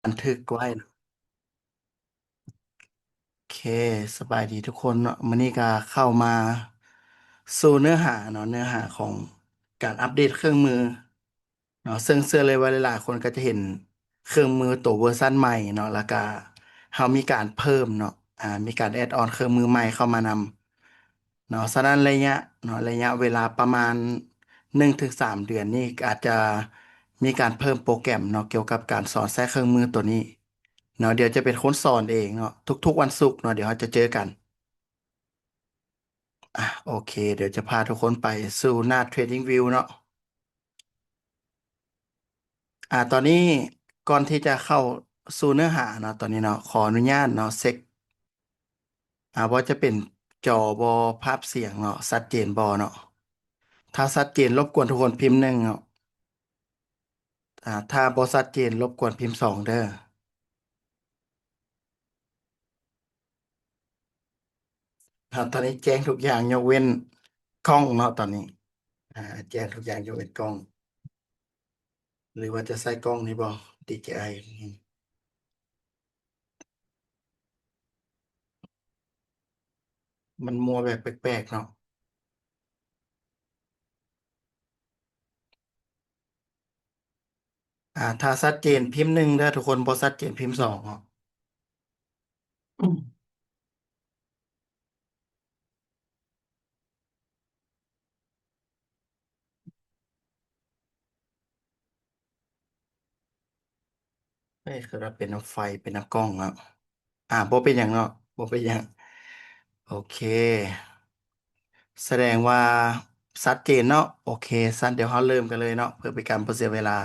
บันทึกไว้เนาะโอเคสบายดีทุกคนเนาะมื้อนี้ก็เข้ามาสู่เนื้อหาเนาะเนื้อหาของการอัปเดตเครื่องมือเนาะซึ่งเชื่อเลยว่าหลายๆคนก็จะเห็นเครื่องมือตัวเวอร์ชันใหม่เนาะแล้วก็เขามีการเพิ่มเนาะมีการแอดออนเครื่องมือใหม่เข้ามานำเนาะฉะนั้นระยะเวลาประมาณ1 ถึง 3 เดือนนี่อาจจะมีการเพิ่มโปรแกรมเนาะเกี่ยวกับการสอนแทรกเครื่องมือตัวนี้ เนาะเดี๋ยวจะเป็นคนสอนเองเนาะทุกๆวันศุกร์เนาะเดี๋ยวเราจะเจอกันโอเคเดี๋ยวจะพาทุกคนไปสู่หน้า Trading View เนาะตอนนี้ก่อนที่จะเข้าสู่เนื้อหาเนาะตอนนี้เนาะขออนุญาตเนาะเช็คว่าจะเป็นจอบอภาพเสียงเนาะชัดเจนบอเนาะถ้าชัดเจนรบกวนทุกคนพิมพ์หนึ่งเนาะถ้าบอชัดเจนรบกวนพิมพ์สองเด้อตอนนี้แจ้งทุกอย่างยกเว้นกล้องเนาะตอนนี้อ่าแจ้งทุกอย่างยกเว้นกล้องหรือว่าจะใส่กล้องนี่บอ DJI มันมัวแบบแปลกๆเนาะถ้าชัดเจนพิมพ์หนึ่งถ้าทุกคนพอชัดเจนพิมพ์สองเนาะอืมเอ้ยคือเราเป็นน้ำไฟเป็นน้ำกล้องเนาะบ่เป็นอย่างเนาะบ่เป็นอย่างโอเคแสดงว่าชัดเจนเนาะโอเคสั้นเดี๋ยวเราเริ่มกันเลยเนาะเพื่อเป็นการบ่เสียเวลา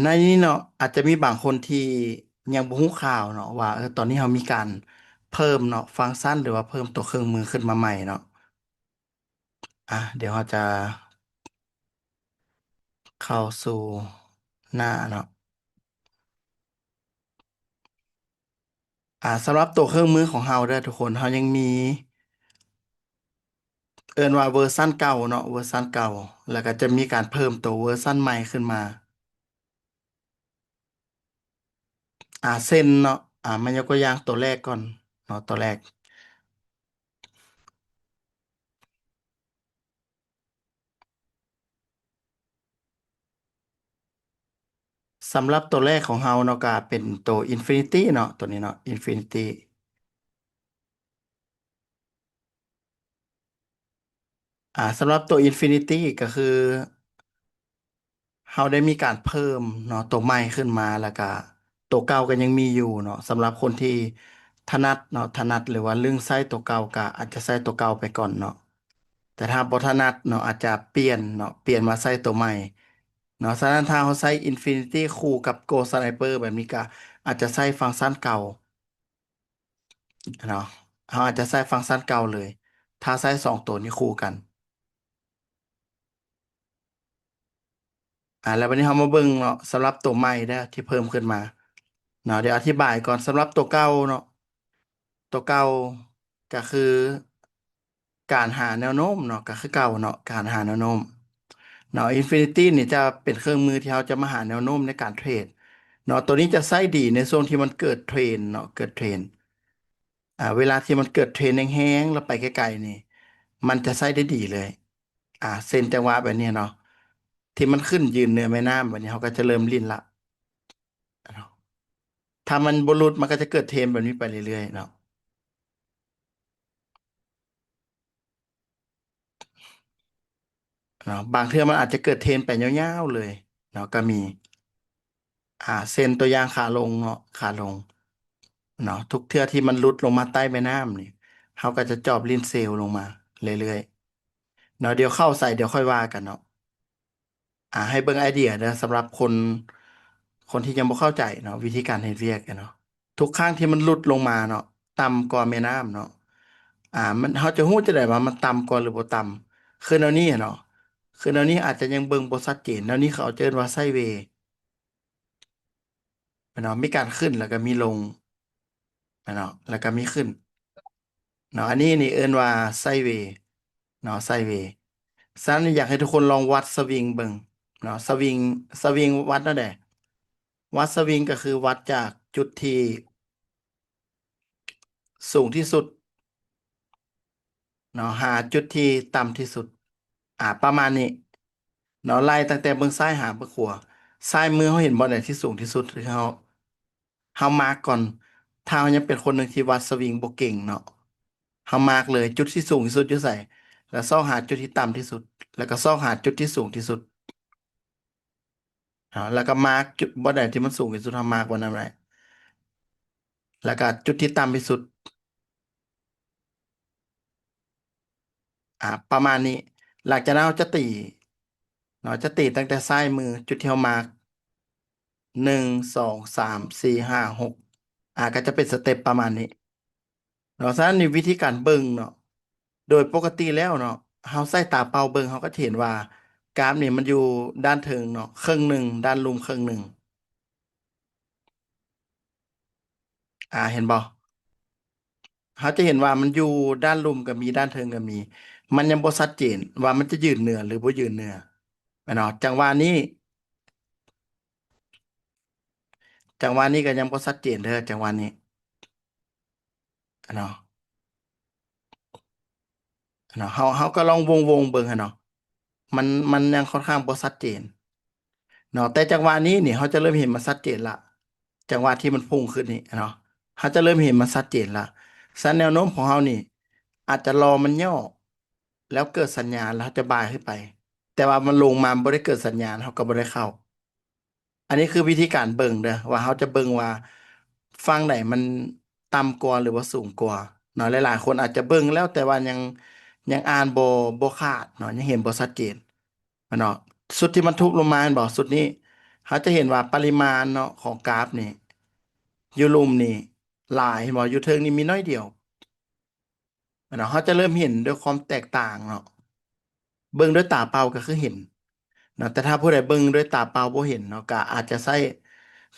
ในนี้เนาะอาจจะมีบางคนที่ยังบ่ฮู้ข่าวเนาะว่าตอนนี้เรามีการเพิ่มเนาะฟังก์ชันหรือว่าเพิ่มตัวเครื่องมือขึ้นมาใหม่เนาะเดี๋ยวเราจะเข้าสู่หน้าเนาะ สำหรับตัวเครื่องมือของเฮาเด้อทุกคนเฮายังมีเอิ้นว่าเวอร์ชันเก่าเนาะเวอร์ชันเก่าแล้วก็จะมีการเพิ่มตัวเวอร์ชันใหม่ขึ้นมาเส้นเนาะมันยกตัวอย่างตัวแรกก่อนเนาะตัวแรกสำหรับตัวแรกของเฮาเนาะก็เป็นตัว Infinity เนาะตัวนี้เนาะ Infinity สำหรับตัว Infinity ก็คือ เราได้มีการเพิ่มเนาะตัวใหม่ขึ้นมาแล้วก็ตัวเก่าก็ยังมีอยู่เนาะสำหรับคนที่ถนัดเนาะถนัดหรือว่าเรื่องไส้ตัวเก่าก็อาจจะใส่ตัวเก่าไปก่อนเนาะแต่ถ้าบ่ถนัดเนาะอาจจะเปลี่ยนเนาะเปลี่ยนมาใส่ตัวใหม่เนาะฉะนั้นถ้าเขาใส่ Infinity คู่กับ Go Sniper แบบนี้ก็อาจจะใส่ฟังก์ชันเก่าเนาะเขาอาจจะใส่ฟังก์ชันเก่าเลยถ้าใส่สองตัวนี้คู่กัน แล้ววันนี้เรามาเบิ่งเนาะสำหรับตัวใหม่เด้อที่เพิ่มขึ้นมาเนาะเดี๋ยวอธิบายก่อนสำหรับตัวเก่าเนาะตัวเก่าก็คือการหาแนวโน้มเนาะก็คือเก่าเนาะการหาแนวโน้มเนาะ Infinity นี่จะเป็นเครื่องมือที่เราจะมาหาแนวโน้มในการเทรดเนาะตัวนี้จะใช้ดีในโซนที่มันเกิดเทรนเนาะเกิดเทรนเวลาที่มันเกิดเทรนแห้งๆแล้วไปไกลๆนี่มันจะใช้ได้ดีเลยเส้นจังหวะแบบนี้เนาะที่มันขึ้นยืนเหนือแม่น้ำแบบนี้เขาก็จะเริ่มลิ้นละ ถ้ามันบรุษมันก็จะเกิดเทรนแบบนี้ไปเรื่อยๆเนาะบางเทื่อมันอาจจะเกิดเทรนไปยาวๆเลยเนาะก็มีเส้นตัวอย่างขาลงเนาะขาลงเนาะทุกเทื่อที่มันหลุดลงมาใต้แม่น้ำนี่เขาก็จะจอบลิ้นเซลล์ลงมาเรื่อยๆเนาะเดี๋ยวเข้าใส่เดี๋ยวค่อยว่ากันเนาะให้เบิ่งไอเดียนะสำหรับคนที่ยังบ่เข้าใจเนาะวิธีการเฮ็ดเวียกกันเนาะ ทุกครั้งที่มันหลุดลงมาเนาะต่ำกว่าแม่น้ำเนาะมันเขาจะฮู้จะได้ว่ามันต่ำกว่าหรือบ่ต่ำคือแนวนี้อะเนาะคือแนวนี้อาจจะยังเบิ่งบ่ชัดเจนแนวนี้เขาเจิ้นว่าไซด์เวย์เนาะมีการขึ้นแล้วก็มีลงเนาะแล้วก็มีขึ้นเนาะอันนี้นี่เอิ้นว่าไซด์เวย์เนาะไซด์เวย์ฉะนั้นอยากให้ทุกคนลองวัดสวิงเบิ่งเนาะสวิงวัดนั่นแหละ วัดสวิงก็คือวัดจากจุดที่สูงที่สุดเนาะหาจุดที่ต่ำที่สุดประมาณนี้เนาะไล่ตั้งแต่เบื้องซ้ายหาเบื้องขวาซ้ายมือเขาเห็นบอลไหนที่สูงที่สุดหรือเขามาร์กก่อนถ้าเขายังเป็นคนหนึ่งที่วัดสวิงบ่เก่งเนาะเขามาร์กเลยจุดที่สูงที่สุดอยู่ใส่แล้วซอกหาจุดที่ต่ำที่สุดแล้วก็ซอกหาจุดที่สูงที่สุดแล้วก็มาร์กจุดบอลไหนที่มันสูงที่สุดเขามาร์กวันนั้นไว้แล้วก็จุดที่ต่ำที่สุดประมาณนี้หลังจากนั้นเราจะตีเนาะจะตีตั้งแต่ซ้ายมือจุดที่เขามาร์ก 1 2 3 4 5 6ก็จะเป็นสเต็ปประมาณนี้เนาะฉะนั้นในวิธีการเบิ่งเนาะโดยปกติแล้วเนาะเฮาใส่ตาเปล่าเบิ่งเฮาก็จะเห็นว่ากราฟนี่มันอยู่ด้านเทิงเนาะครึ่งหนึ่งด้านลุ่มครึ่งหนึ่งเห็นบ่เขาจะเห็นว่ามันอยู่ด้านลุ่มก็มีด้านเทิงก็มีมันยังบ่ชัดเจนว่ามันจะยืนเหนือหรือบ่ยืนเหนือเนาะจังหวะนี้ก็ยังบ่ชัดเจนเด้อจังหวะนี้เนาะเฮาก็ลองวงเบิ่งเนาะมันยังค่อนข้างบ่ชัดเจน เนาะแต่จังหวะนี้นี่เขาจะเริ่มเห็นมันชัดเจนละจังหวะที่มันพุ่งขึ้นนี่เนาะเขาจะเริ่มเห็นมันชัดเจนละสันแนวโน้มของเขานี่อาจจะรอมันย่อแล้วเกิดสัญญาณแล้วเขาจะบ่ายขึ้นไปแต่ว่ามันลงมาบ่ได้เกิดสัญญาณเขาก็บ่ได้เข้าอันนี้คือวิธีการเบิ่งเด้อว่าเขาจะเบิ่งว่าฝั่งไหนมันต่ำกว่าหรือว่าสูงกว่าเนาะหลายๆคนอาจจะเบิ่งแล้วแต่ว่ายังอ่านบ่ขาดเนาะยังเห็นบ่ชัดเจน เนาะสุดที่มันทุบลงมาบอกสุดนี้เขาจะเห็นว่าปริมาณเนาะของกราฟนี่ยูรุมนี่หลายบอกยูเทิงนี่มีน้อยเดียวเนาะเขาจะเริ่มเห็นด้วยความแตกต่างเนาะเบิ่งด้วยตาเปล่าก็คือเห็นเนาะแต่ถ้าผู้ใดเบิ่งด้วยตาเปล่าบ่เห็นเนาะก็อาจจะใช้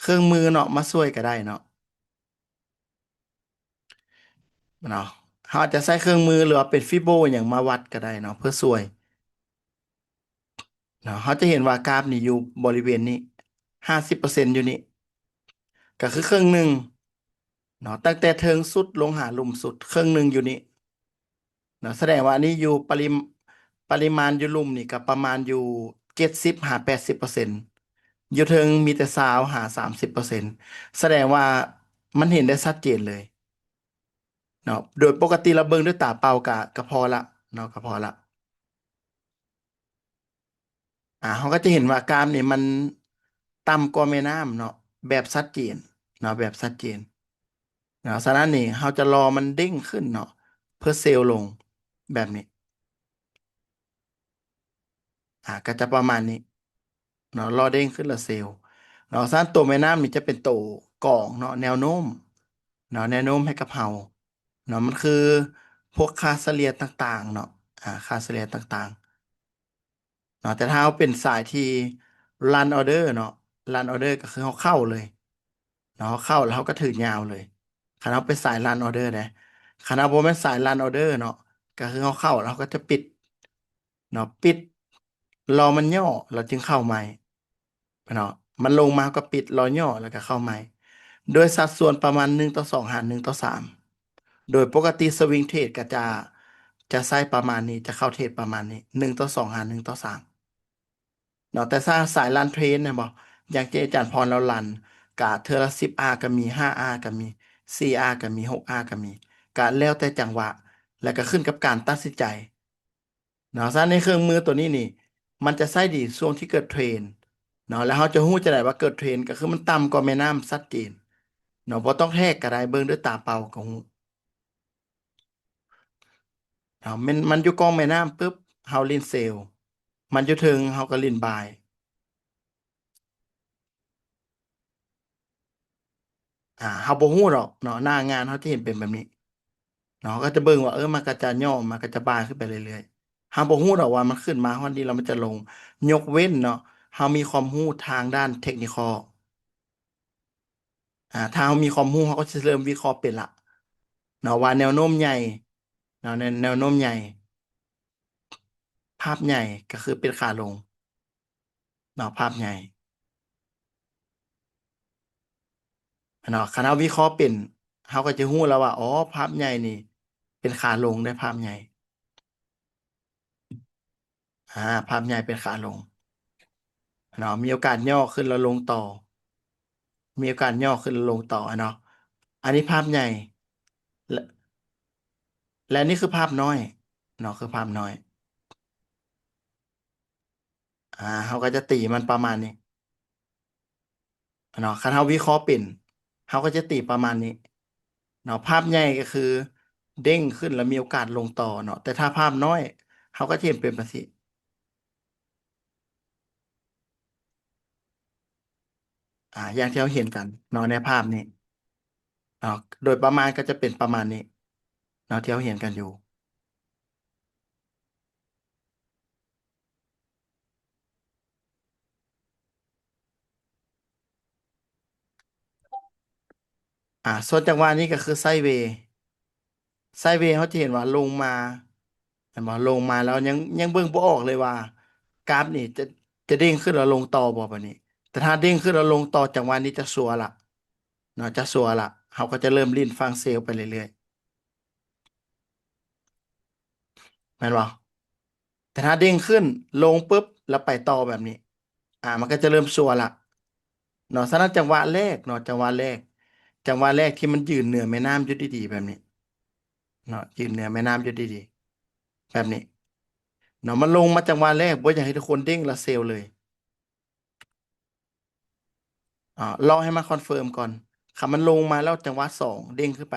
เครื่องมือเนาะมาช่วยก็ได้เนาะเนาะเขาอาจจะใช้เครื่องมือหรือว่าเป็นฟิโบอย่างมาวัดก็ได้เนาะเพื่อช่วยเนาะเขาจะเห็นว่ากราฟนี่อยู่บริเวณนี้50%อยู่นี่ก็คือครึ่งหนึ่ง เนาะตั้งแต่เทิงสุดลงหาหลุมสุดครึ่งหนึ่งอยู่นี่เนาะแสดงว่าอันนี้อยู่ปริมาณอยู่หลุมนี่ก็ประมาณอยู่70 หา 80%อยู่เทิงมีแต่20 หา 30%แสดงว่ามันเห็นได้ชัดเจนเลยเนาะโดยปกติเราเบิ่งด้วยตาเปล่ากะพอละเนาะก็พอละเขาก็จะเห็นว่ากรามนี่มันต่ำกว่าแม่น้ำเนาะแบบชัดเจนเนาะแบบชัดเจนเนาะฉะนั้นนี่เราจะรอมันเด้งขึ้นเนาะเพื่อเซลล์ลงแบบนี้ ก็จะประมาณนี้เนาะรอเด้งขึ้นละเซลล์เนาะสั้นตัวแม่น้ำนี่จะเป็นตัวกรองเนาะแนวโน้มเนาะแนวโน้มให้กับเฮาเนาะมันคือพวกค่าเฉลี่ยต่างๆเนาะค่าเฉลี่ยต่างๆเนาะแต่ถ้าเราเป็นสายที่ run order เนาะ run order ก็คือเขาเข้าเลยเนาะเขาเข้าแล้วเขาก็ถือยาวเลยคันเราเป็นสาย run order นะคันเราบ่แม่นสาย run order เนาะก็คือเขาเข้าแล้วเขาก็จะปิดเนาะปิดรอมันย่อเราจึงเข้าใหม่ เนาะมันลงมาก็ปิดรอยย่อแล้วก็เข้าใหม่โดยสัดส่วนประมาณ1 ต่อ 2หาร1 ต่อ 3โดยปกติสวิงเทรดก็จะใช้ประมาณนี้จะเข้าเทรดประมาณนี้1 ต่อ 2หาร1 ต่อ 3เนาะแต่ถ้าสายรันเทรนเนี่ยบอกอย่างที่อาจารย์พรเรารันกะเทอละ10 อาร์ก็มี5 อาร์ก็มี4 อาร์ก็มี6 อาร์ก็มีกะแล้วแต่จังหวะแล้วก็ขึ้นกับการตัดสินใจ เนาะซะในเครื่องมือตัวนี้นี่มันจะใช้ดีช่วงที่เกิดเทรนเนาะแล้วเขาจะรู้จะได้ว่าเกิดเทรนก็คือมันต่ำกว่าแม่น้ำชัดเจนเนาะบ่ต้องแทกก็ได้เบิ่งด้วยตาเปล่าก็รู้เนาะมันอยู่กองแม่น้ำปุ๊บเฮาลินเซลมันอยู่ถึงเฮาก็ลินบายเฮาบ่ฮู้หรอกเนาะหน้างานเฮาจะเห็นเป็นแบบนี้เนาะก็จะเบิ่งว่ามันก็จะย่อมันก็จะบายขึ้นไปเรื่อยๆเฮาบ่ฮู้หรอกว่ามันขึ้นมาฮอดนี้แล้วมันจะลงยกเว้นเนาะเฮามีความรู้ทางด้านเทคนิคอล ถ้าเขามีความรู้เขาก็จะเริ่มวิเคราะห์เป็นละเนาะว่าแนวโน้มใหญ่เนาะแนวโน้มใหญ่ภาพใหญ่ก็คือเป็นขาลงเนาะภาพใหญ่ เนาะคันเราวิเคราะห์เป็นเราก็จะรู้แล้วว่าอ๋อภาพใหญ่นี่เป็นขาลงได้ภาพใหญ่ภาพใหญ่เป็นขาลงเนาะมีโอกาสย่อขึ้นแล้วลงต่อมีโอกาสย่อขึ้นแล้วลงต่อเนาะอันนี้ภาพใหญ่และและนี่คือภาพน้อยเนาะคือภาพน้อยเขาก็จะตีมันประมาณนี้เนาะคันเราวิเคราะห์เป็นเขาก็จะตีประมาณนี้เนาะภาพใหญ่ก็คือเด้งขึ้นแล้วมีโอกาสลงต่อเนาะแต่ถ้าภาพน้อยเขาก็จะเห็นเป็นแบบนี้อย่างที่เราเห็นกันเนาะในภาพนี้เนาะโดยประมาณก็จะเป็นประมาณนี้เนาะที่เราเห็นกันอยู่ส่วนจังหวะนี้ก็คือไซด์เวย์ไซด์เวย์เขาจะเห็นว่าลงมาเห็นบ่ลงมาแล้วยังเบิ่งบ่ออกเลยว่ากราฟนี่จะเด้งขึ้นแล้วลงต่อบ่แบบนี้แต่ถ้าเด้งขึ้นแล้วลงต่อจังหวะนี้จะสัวละเนาะจะสัวละเขาก็จะเริ่มลิ้นฟังเซลล์ไปเรื่อยๆแม่นบ่แต่ถ้าเด้งขึ้นลงปุ๊บแล้วไปต่อแบบนี้มันก็จะเริ่มสัวละเนาะฉะนั้นจังหวะแรกเนาะจังหวะแรกที่มันยืนเหนือแม่น้ำอยู่ดีๆแบบนี้เนาะยืนเหนือแม่น้ำอยู่ดีๆแบบนี้ เนาะมันลงมาจังหวะแรกบ่อยากให้ทุกคนเด้งและเซลล์เลยรอให้มาคอนเฟิร์มก่อนค่ะมันลงมาแล้วจังหวะสองเด้งขึ้นไป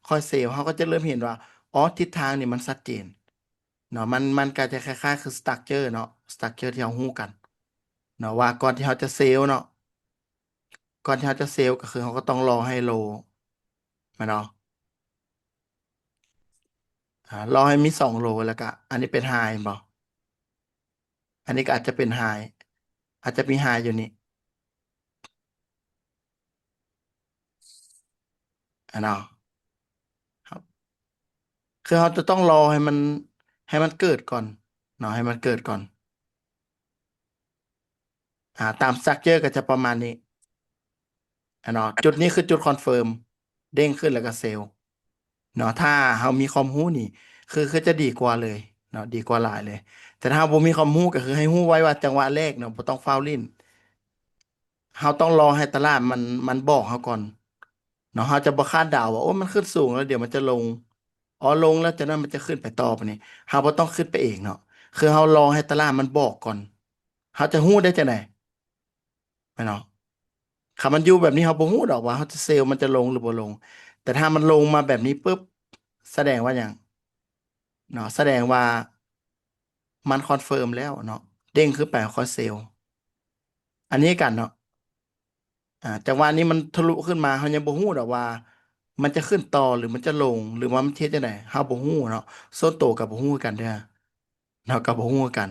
ค่อยเซลล์เขาก็จะเริ่มเห็นว่าอ๋อทิศทางนี่มันชัดเจนเนาะมันก็จะคล้ายๆคือสตั๊กเจอร์เนาะสตั๊กเจอร์ที่เราฮู้กันเนาะว่าก่อนที่เขาจะเซลล์เนาะก่อนที่เขาจะเซลล์ก็คือเขาก็ต้องรอให้โลมาเนาะรอให้มีสองโลแล้วก็อันนี้เป็นไฮบ่อันนี้ก็อาจจะเป็นไฮอาจจะมีไฮอยู่นี่เนาะ คือเราจะต้องรอให้มันเกิดก่อนเนาะให้มันเกิดก่อนตามสตรัคเจอร์ก็จะประมาณนี้เนาะจุดนี้คือจุดคอนเฟิร์มเด้งขึ้นแล้วก็เซลล์เนาะถ้าเรามีความรู้นี่คือจะดีกว่าเลยเนาะดีกว่าหลายเลยแต่ถ้าเราบ่มีความรู้ก็คือให้รู้ไว้ว่าจังหวะแรกเนาะบ่ต้องฟาวลิ้นเราต้องรอให้ตลาดมันบอกเราก่อนเนาะเราจะบ่คาดเดาว่าโอ้มันขึ้นสูงแล้วเดี๋ยวมันจะลงอ๋อลงแล้วจากนั้นมันจะขึ้นไปต่อไปนี่เราบ่ต้องขึ้นไปเองเนาะคือเรารอให้ตลาดมันบอกก่อน เขาจะฮู้ได้จังไดไม่เนาะคำมันอยู่แบบนี้เขาบ่ฮู้ดอกว่าเขาจะเซลล์มันจะลงหรือบ่ลงแต่ถ้ามันลงมาแบบนี้ปุ๊บแสดงว่าอย่างเนาะแสดงว่ามันคอนเฟิร์มแล้วเนาะเด้งขึ้นไปคอยเซลล์อันนี้กันเนาะจังหวะนี้มันทะลุขึ้นมาเขายังบ่ฮู้ดอกว่ามันจะขึ้นต่อหรือมันจะลงหรือว่ามันเทียจังไดเฮาบ่ฮู้เนาะส่วนตัวกับบ่ฮู้กันเด้อเนาะกับบ่ฮู้กัน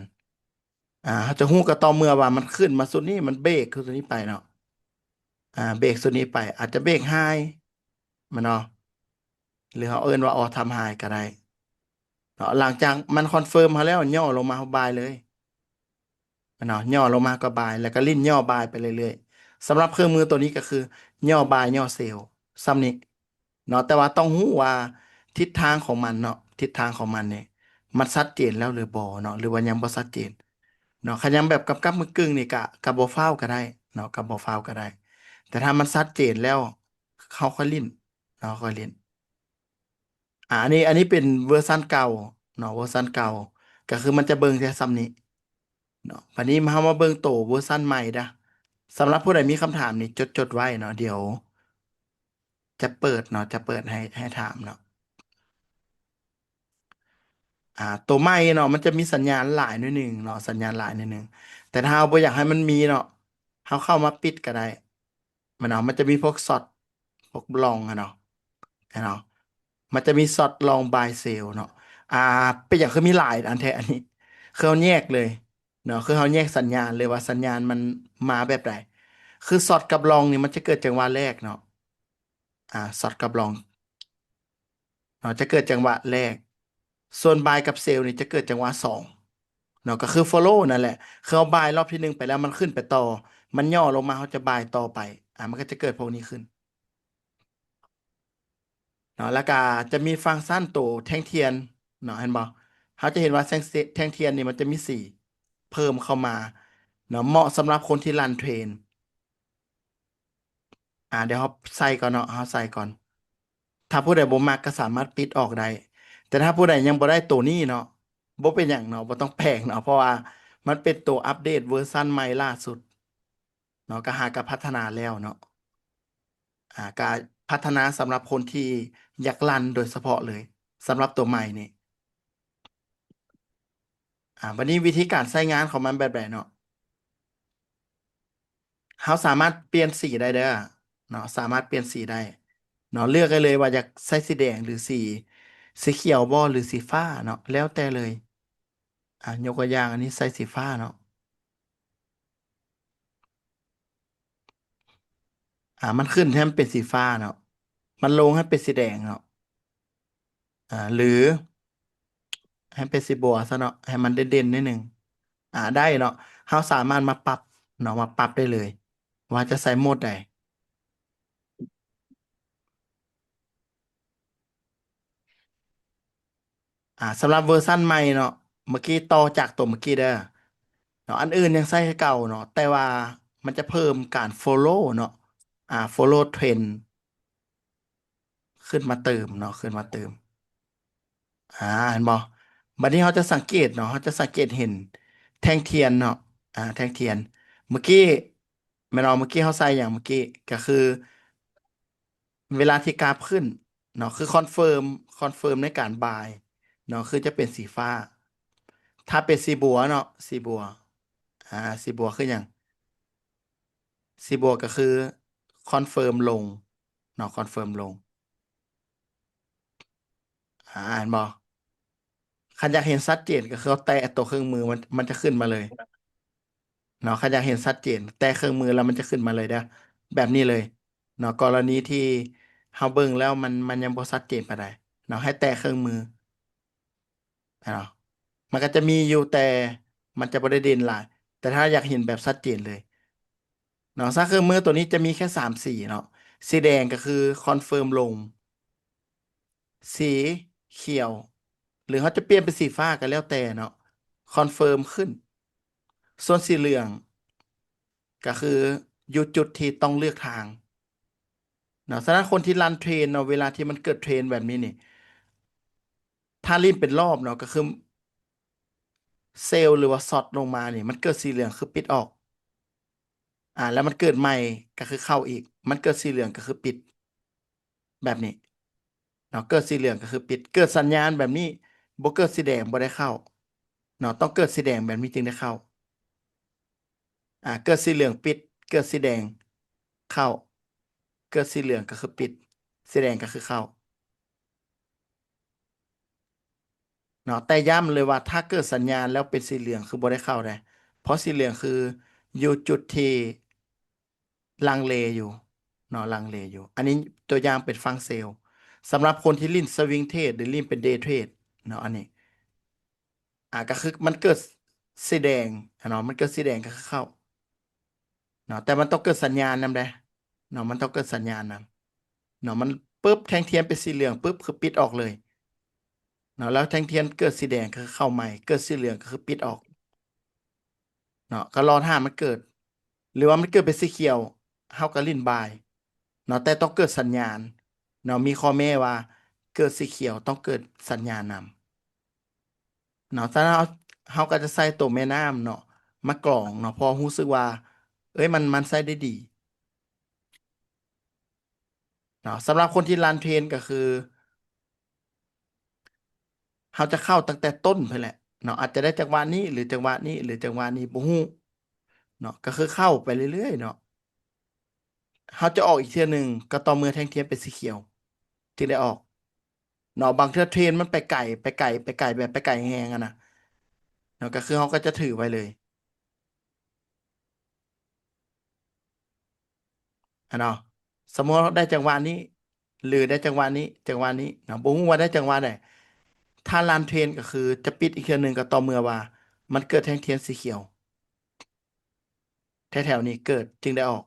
เขาจะฮู้ก็ต่อเมื่อว่ามันขึ้นมาสุดนี้มันเบรกคือตัวนี้ไปเนาะเบรกสุดนี้ไปอาจจะเบรกไฮมันเนาะ หรือเขาเอิ้นว่าออทำไฮก็ได้เนาะหลังจากมันคอนเฟิร์มมาแล้วย่อลงมาบายเลยเนาะย่อลงมาก็บายแล้วก็ลิ้นย่อบายไปเรื่อยๆสำหรับเครื่องมือตัวนี้ก็คือย่อบายย่อเซลล์ซ้ำนี้เนาะแต่ว่าต้องรู้ว่าทิศทางของมันเนาะทิศทางของมันเนี่ยมันชัดเจนแล้วหรือบ่เนาะหรือว่ายังบ่ชัดเจนเนาะขยังแบบกับมือกึ่งนี่กะบ่ฟาวก็ได้เนาะกับบ่ฟาวก็ได้แต่ถ้ามันชัดเจนแล้วเขาค่อยลิ้นเนาะค่อยลิ้น อันนี้เป็นเวอร์ชันเก่าเนาะเวอร์ชันเก่าก็คือมันจะเบิ่งแค่ซ้ำนี้เนาะวันนี้มาเฮามาเบิ่งโตเวอร์ชันใหม่นะสำหรับผู้ใดมีคำถามนี่จดไว้เนาะเดี๋ยวจะเปิดเนาะจะเปิดให้ถามเนาะตัวใหม่เนาะมันจะมีสัญญาณหลายนิดหนึ่งเนาะสัญญาณหลายนิดหนึ่งแต่ถ้าเราบ่อยากให้มันมีเนาะเราเข้ามาปิดก็ได้มันจะมีพวกช็อตพวกบลองอะเนาะ เนาะมันจะมีซ็อตลองบายเซลเนาะอ่าเป็นอย่างคือมีหลายอันแท้อันนี้คือเขาแยกเลยเนาะคือเขาแยกสัญญาณเลยว่าสัญญาณมันมาแบบไหนคือซ็อตกับลองนี่มันจะเกิดจังหวะแรกเนาะซ็อตกับลองเนาะจะเกิดจังหวะแรกส่วนบายกับเซลนี่จะเกิดจังหวะสองเนาะก็คือ follow นั่นแหละคือเอาบายรอบที่หนึ่งไปแล้วมันขึ้นไปต่อมันย่อลงมาเขาจะบายต่อไปมันก็จะเกิดพวกนี้ขึ้น เนาะแล้วก็จะมีฟังก์ชันตัวแท่งเทียนเนาะเห็นบ่เขาจะเห็นว่าแท่งเทียนนี่มันจะมีสีเพิ่มเข้ามาเนาะเหมาะสำหรับคนที่รันเทรนเดี๋ยวเขาใส่ก่อนเนาะเขาใส่ก่อนถ้าผู้ใดบ่มักก็สามารถปิดออกได้แต่ถ้าผู้ใดยังบ่ได้ตัวนี้เนาะบ่เป็นหยังเนาะบ่ต้องแพงเนาะเพราะว่ามันเป็นตัวอัปเดตเวอร์ชันใหม่ล่าสุดเนาะก็หากับพัฒนาแล้วเนาะการพัฒนาสำหรับคนที่อยากรันโดยเฉพาะเลยสำหรับตัวใหม่นี่ วันนี้วิธีการใช้งานของมันแบบไหนเนาะเขาสามารถเปลี่ยนสีได้เด้อเนาะสามารถเปลี่ยนสีได้เนาะเลือกได้เลยว่าอยากใช้สีแดงหรือสีเขียวบ่หรือสีฟ้าเนาะแล้วแต่เลยยกตัวอย่างอันนี้ใส่สีฟ้าเนาะมันขึ้นให้มันเป็นสีฟ้าเนาะมันลงให้เป็นสีแดงเนาะหรือให้เป็นสีบัวซะเนาะให้มันเด่นๆนิดนึงได้เนาะเขาสามารถมาปรับเนาะมาปรับได้เลยว่าจะใส่โหมดใด สำหรับเวอร์ชั่นใหม่เนาะเมื่อกี้ต่อจากตัวเมื่อกี้เด้อเนาะอันอื่นยังใช้คือเก่าเนาะแต่ว่ามันจะเพิ่มการ follow เนาะfollow trend ขึ้นมาเติมเนาะขึ้นมาเติมเห็นบ่บัดนี้เขาจะสังเกตเนาะเขาจะสังเกตเห็นแท่งเทียนเนาะแท่งเทียนเมื่อกี้ไม่นเอาเมื่อกี้เขาใส่อย่างเมื่อกี้ก็คือเวลาที่กราฟขึ้นเนาะคือคอนเฟิร์มในการบายเนาะคือจะเป็นสีฟ้าถ้าเป็นสีบัวเนาะสีบัว สีบวกคืออย่างสีบวกก็คือคอนเฟิร์มลงเนาะคอนเฟิร์มลงเห็นบ่คันอยากเห็นชัดเจนก็คือเอาแตะตัวเครื่องมือมันจะขึ้นมาเลยเนาะคันอยากเห็นชัดเจนแตะเครื่องมือแล้วมันจะขึ้นมาเลยเด้อแบบนี้เลยเนาะกรณีที่เฮาเบิ่งแล้วมันยังบ่ชัดเจนปานใดเนาะให้แตะเครื่องมือเนาะมันก็จะมีอยู่แต่มันจะบ่ได้เด่นหลายแต่ถ้าอยากเห็นแบบชัดเจนเลยเนาะถ้าเครื่องมือตัวนี้จะมีแค่3 สีเนาะสีแดงก็คือคอนเฟิร์มลง สีเขียวหรือเขาจะเปลี่ยนเป็นสีฟ้าก็แล้วแต่เนาะคอนเฟิร์มขึ้นส่วนสีเหลืองก็คืออยู่จุดที่ต้องเลือกทางเนาะสำหรับคนที่รันเทรนเนาะเวลาที่มันเกิดเทรนแบบนี้นี่ถ้ารีบเป็นรอบเนาะก็คือเซลล์หรือว่าช็อตลงมานี่มันเกิดสีเหลืองคือปิดออกแล้วมันเกิดใหม่ก็คือเข้าอีกมันเกิดสีเหลืองก็คือปิดแบบนี้เนาะเกิดสีเหลืองก็คือปิดเกิดสัญญาณแบบนี้บ่เกิดสีแดงบ่ได้เข้าเนาะต้องเกิดสีแดงแบบนี้จึงได้เข้า เกิดสีเหลืองปิดเกิดสีแดงเข้าเกิดสีเหลืองก็คือปิดสีแดงก็คือเข้าเนาะแต่ย้ำเลยว่าถ้าเกิดสัญญาณแล้วเป็นสีเหลืองคือบ่ได้เข้าได้เพราะสีเหลืองคืออยู่จุดที่ลังเลอยู่เนาะลังเลอยู่อันนี้ตัวอย่างเป็นฟังเซลล์สำหรับคนที่ลิ้นสวิงเทรดหรือลิ้นเป็นเดย์เทรดเนาะอันนี้ก็คือมันเกิดสีแดงเนาะมันเกิดสีแดงก็คือเข้าเนาะแต่มันต้องเกิดสัญญาณนำได้เนาะมันต้องเกิดสัญญาณนำ เนาะมันปุ๊บแทงเทียนเป็นสีเหลืองปุ๊บคือปิดออกเลยเนาะแล้วแทงเทียนเกิดสีแดงก็คือเข้าใหม่เกิดสีเหลืองก็คือปิดออกเนาะก็รอถ้ามันเกิดหรือว่ามันเกิดเป็นสีเขียวเฮาก็ลิ้นบายเนาะแต่ต้องเกิดสัญญาณเนาะมีข้อแม้ว่าเกิดสีเขียวต้องเกิดสัญญาณนำเนาะถ้าเฮาก็จะใส่ตัวแม่น้ำเนาะมากรองเนาะพอรู้สึกว่าเอ้ยมันใส่ได้ดีเนาะสำหรับคนที่รันเทรนก็คือ เขาจะเข้าตั้งแต่ต้นไปแหละเนาะอาจจะได้จังหวะนี้หรือจังหวะนี้หรือจังหวะนี้บ่ฮู้เนาะก็คือเข้าไปเรื่อยๆเนาะเขาจะออกอีกเทื่อหนึ่งก็ต่อเมื่อแท่งเทียนเป็นสีเขียวจึงได้ออกเนาะบางเทื่อเทรนมันไปไกลแบบไปไกลแฮงอะนะเนาะก็คือเขาก็จะถือไว้เลยเนาะสมมติว่าได้จังหวะนี้หรือได้จังหวะนี้เนาะบ่ฮู้ว่าได้จังหวะไหนถ้าลันเทรนก็คือจะปิดอีกเทื่อหนึ่งก็ต่อเมื่อว่ามันเกิดแท่งเทียนสีเขียวแถวๆนี้เกิดจึงได้ออก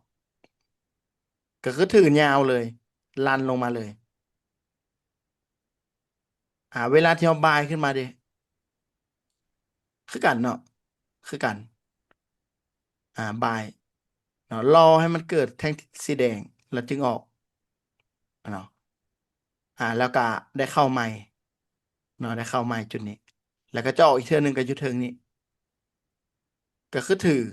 ก็คือถือยาวเลยลันลงมาเลย เวลาที่เราบายขึ้นมาดิคือกันเนาะคือกันบายเนาะรอให้มันเกิดแท่งสีแดงแล้วจึงออกเนาะแล้วก็ได้เข้าใหม่เนาะได้เข้าใหม่จุดนี้แล้วก็จะออกอีกเทื่อหนึงก็อยู่เทิงนี้ก็คือถือ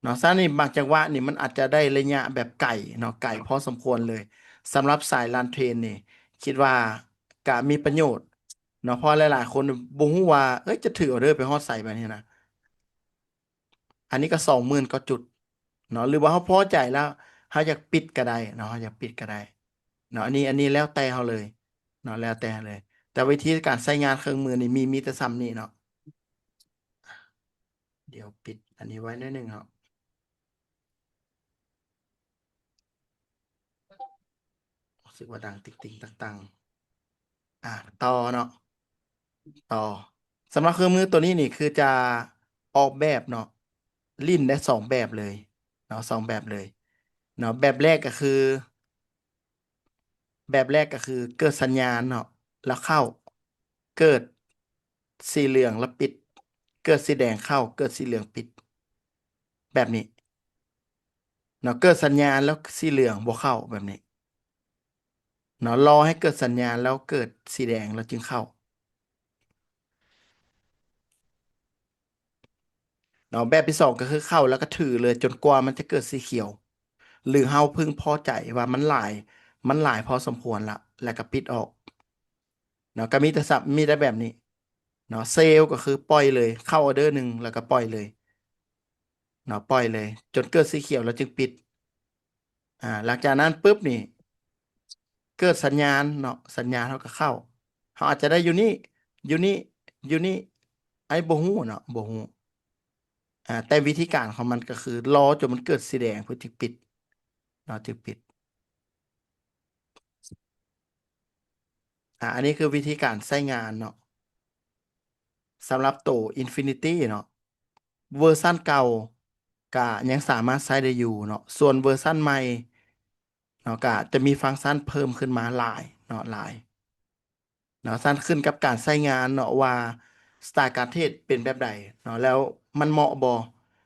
เนาะซ่านี่บางจังหวะนี่มันอาจจะได้ระยะแบบไก่เนาะไก่พอสมควรเลยสำหรับสายลานเทรนนี่คิดว่าก็มีประโยชน์เนาะเพราะหลายๆคนบ่ฮู้ว่าเอ้ยจะถือออเดอร์ไปฮอดไสแบบนี้นะ อันนี้ก็20,000ก็จุดเนาะหรือว่าเขาพอใจแล้วเขาอยากปิดก็ได้เนาะเขาอยากปิดก็ได้เนาะอันนี้แล้วแต่เขาเลยเนาะแล้วแต่เลยแต่วิธีการใช้งานเครื่องมือนี่มีแต่ซ้ำนี่เนาะเดี๋ยวปิดอันนี้ไว้นิดนึงครับรู้สึกว่าดังติ๊งติ๊งตังๆต่อเนาะต่อสำหรับเครื่องมือตัวนี้นี่คือจะออกแบบเนาะลิ้นได้สองแบบเลยเนาะสองแบบเลยเนาะแบบแรกก็คือเกิดสัญญาณเนาะแล้วเข้าเกิดสีเหลืองแล้วปิดเกิดสีแดงเข้าเกิดสีเหลืองปิดแบบนี้เนาะเกิดสัญญาณแล้วสีเหลืองบ่เข้าแบบนี้เนาะรอให้เกิดสัญญาณแล้วเกิดสีแดงแล้วจึงเข้าเนาะแบบที่สองก็คือเข้าแล้วก็ถือเลยจนกว่ามันจะเกิดสีเขียวหรือเฮาพึงพอใจว่ามันหลายพอสมควรละแล้วก็ปิดออกเนาะก็มีแต่แบบนี้เนาะเซลล์ก็คือปล่อยเลยเข้าออเดอร์หนึ่งแล้วก็ปล่อยเลยเนาะปล่อยเลยจนเกิดสีเขียวแล้วจึงปิดหลังจากนั้นปุ๊บนี่เกิดสัญญาณเนาะสัญญาณเขาก็เข้าเขาอาจจะได้อยู่นี่อยู่นี่อยู่นี่ไอ้บ่ฮู้เนาะบ่ฮู้แต่วิธีการของมันก็คือรอจนมันเกิดสีแดงเพื่อที่ปิดเนาะถึงปิดอันนี้คือวิธีการใช้งานเนาะสำหรับตัว Infinity เนาะเวอร์ชั่นเก่าก็ยังสามารถใช้ได้อยู่เนาะส่วนเวอร์ชั่นใหม่เนาะก็จะมีฟังก์ชันเพิ่มขึ้นมาหลายเนาะหลาย เนาะสั้นขึ้นกับการใช้งานเนาะว่าสไตล์การเทศเป็นแบบใดเนาะแล้วมันเหมาะบ่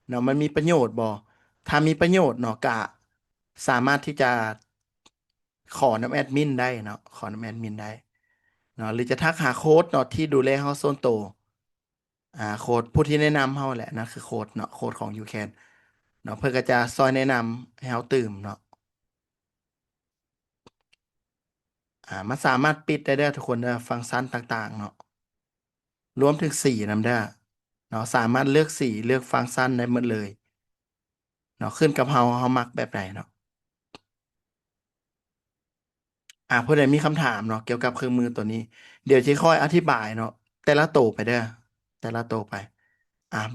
เนาะมันมีประโยชน์บ่ถ้ามีประโยชน์เนาะก็สามารถที่จะขอน้ำแอดมินได้เนาะขอน้ำแอดมินได้เนาะหรือจะทักหาโค้ดเนาะที่ดูแลเฮาโซนโตวโค้ดผู้ที่แนะนำเฮาแหละนั่นคือโค้ดเนาะโค้ดของ YouCan เนาะเพื่อก็จะซอยแนะนำให้เฮาตื่มเนาะมันสามารถปิดได้เด้อทุกคนเด้อฟังก์ชันต่างๆเนาะ รวมถึงสีนำได้เนาะสามารถเลือกสีเลือกฟังก์ชันได้หมดเลยเนาะขึ้นกับเฮามักแบบไหนเนาะผู้ใดมีคำถามเนาะเกี่ยวกับเครื่องมือตัวนี้เดี๋ยวจะค่อยอธิบายเนาะแต่ละตัวไปเด้อแต่ละตัวไป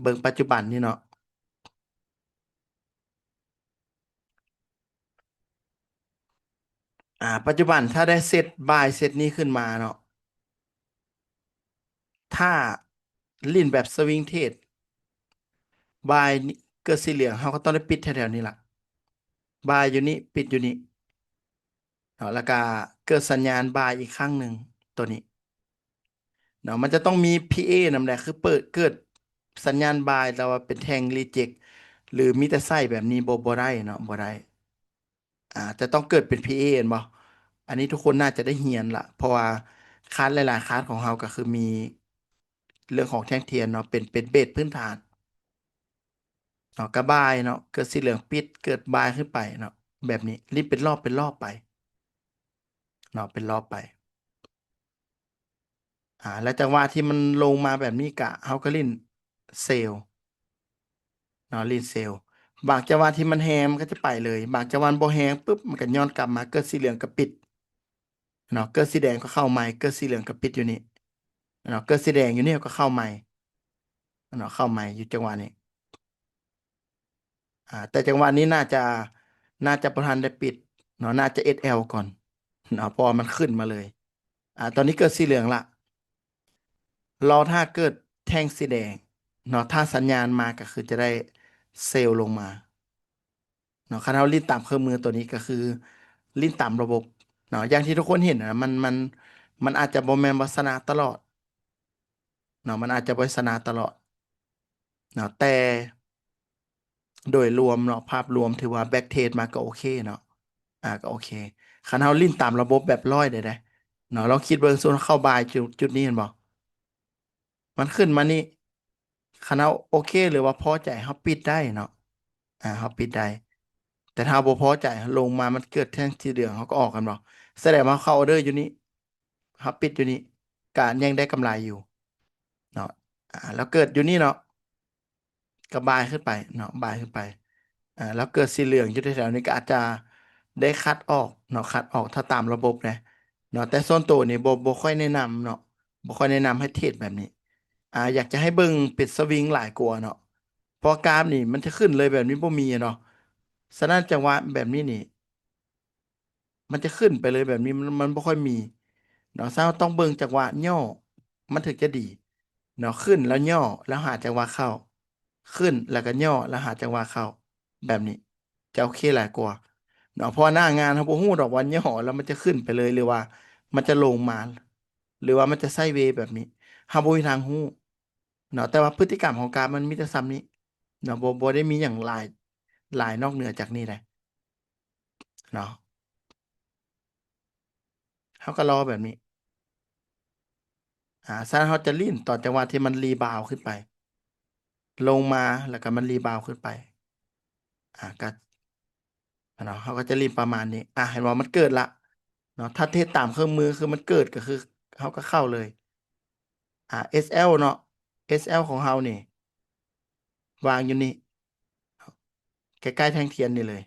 เบิ่งปัจจุบันนี่เนาะปัจจุบันถ้าได้เซตบายเซตนี้ขึ้นมาเนาะถ้าลิ้นแบบสวิงเทสบายนี่เกิดสีเหลืองเขาก็ต้องได้ปิดแถวๆนี้ล่ะบายอยู่นี่ปิดอยู่นี่เนาะแล้วก็เกิดสัญญาณบายอีกครั้งหนึ่งตัวนี้ เนาะมันจะต้องมี PA นำแหละคือเกิดสัญญาณบายแต่ว่าเป็นแทงรีเจ็คหรือมีแต่ไส้แบบนี้บ่ได้เนาะบ่ได้จะต้องเกิดเป็น PA เห็นบ่อันนี้ทุกคนน่าจะได้เรียนละเพราะว่าคลาสหลายๆคลาสของเราก็คือมีเรื่องของแท่งเทียนเนาะเป็นเบสพื้นฐานเนาะกระบายเนาะเกิดสีเหลืองปิดเกิดบายขึ้นไปเนาะแบบนี้รีบเป็นรอบไปเนาะเป็นรอบไปแล้วจังหวะที่มันลงมาแบบนี้กะเฮาก็เล่นเซลล์ เนาะรีดเซลล์บางจังหวะที่มันแฮงมันก็จะไปเลยบางจังหวะบ่แฮงปุ๊บมันก็ย้อนกลับมาเกิดสีเหลืองก็ปิดเนาะเกิดสีแดงก็เข้าใหม่เกิดสีเหลืองก็ปิดอยู่นี่เนาะเกิดสีแดงอยู่นี่ก็เข้าใหม่เนาะเข้าใหม่อยู่จังหวะนี้แต่จังหวะนี้น่าจะประธานได้ปิดเนาะน่าจะ SL ก่อนเนาะพอมันขึ้นมาเลยตอนนี้เกิดสีเหลืองละรอถ้าเกิดแท่งสีแดงเนาะถ้าสัญญาณมาก็คือจะได้เซลล์ลงมา เนาะคันเราลิ้นตามเครื่องมือตัวนี้ก็คือลิ้นตามระบบเนาะอย่างที่ทุกคนเห็นนะมัน มันอาจจะบ่แม่นว่าชนะตลอดเนาะมันอาจจะบ่ชนะตลอดเนาะแต่โดยรวมเนาะภาพรวมถือว่าแบ็กเทสมาก็โอเคเนาะก็โอเคคันเฮาลิ้นตามระบบแบบร้อยได้เนาะเราคิดเบิ่งส่วนเข้าบายจุดนี้เห็นบ่มันขึ้นมานี่คันเฮาโอเคหรือว่าพอใจเฮาปิดได้เนาะเฮาปิดได้แต่ถ้าบ่พอใจลงมามันเกิดแท่งสีเหลืองเฮาก็ออกกันบ่แสดงว่าเข้าออเดอร์อยู่นี้เฮาปิดอยู่นี้การยังได้กำไรอยู่เนาะแล้วเกิดอยู่นี่เนาะ ก็บายขึ้นไปเนาะบายขึ้นไปแล้วเกิดสีเหลืองอยู่แถวๆนี้ก็อาจจะได้คัดออกเนาะคัดออกถ้าตามระบบนะเนาะแต่ส่วนตัวนี่บ่ค่อยแนะนำเนาะบ่ค่อยแนะนำให้เทรดแบบนี้อยากจะให้เบิ่งปิดสวิงหลายกว่าเนาะเพอกราฟนี่มันจะขึ้นเลยแบบนี้บ่มีอะเนาะฉะนั้นจังหวะแบบนี้นี่ มันจะขึ้นไปเลยแบบนี้มันบ่ค่อยมีเนาะเราต้องเบิ่งจังหวะย่อมันถึงจะดีเนาะขึ้นแล้วย่อแล้วหาจังหวะเข้าขึ้นแล้วก็ย่อแล้วหาจังหวะเข้าแบบนี้จะโอเคหลายกว่าเนาะเพราะว่าหน้างานเราบ่ฮู้ดอกว่าย่อแล้วมันจะขึ้นไปเลยหรือว่ามันจะลงมาหรือว่ามันจะไซด์เวย์แบบนี้เราบ่มีทางฮู้เนาะแต่ว่าพฤติกรรมของกราฟมันมีแต่ซ้ำนี้เนาะบ่ได้มีอย่างหลายนอกเหนือจากนี้เลยเนาะเขาก็รอแบบนี้ ถ้าเขาจะลีนต่อจังหวะที่มันรีบาวขึ้นไปลงมาแล้วก็มันรีบาวขึ้นไปก็เนาะเขาก็จะรีบประมาณนี้เห็นว่ามันเกิดละเนาะถ้าเทสตามเครื่องมือคือมันเกิดก็คือเขาก็เข้าเลยSL เนาะ SL ของเรานี่วางอยู่นี่ใกล้ๆแท่งเทียนนี่เลย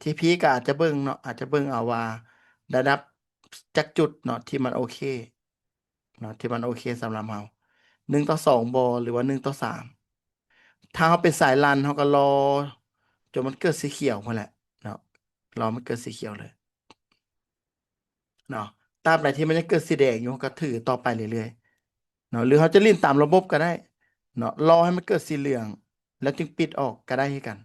ที่พีก็อาจจะเบิ่งเนาะอาจจะเบิ่งเอาว่าระดับจักจุดเนาะที่มันโอเคเนาะที่มันโอเคสำหรับเรา1-2บอหรือว่า1-3ถ้าเขาเป็นสายรันเขาก็รอจนมันเกิดสีเขียวมาแหละเนาะรอมันเกิดสีเขียวเลยเนาะตราบใดที่มันยังเกิดสีแดงอยู่เขาก็ถือต่อไปเรื่อยๆเนาะหรือเขาจะเล่นตามระบบก็ได้เนาะรอให้มันเกิดสีเหลืองแล้วจึงปิดออกก็ได้คือกัน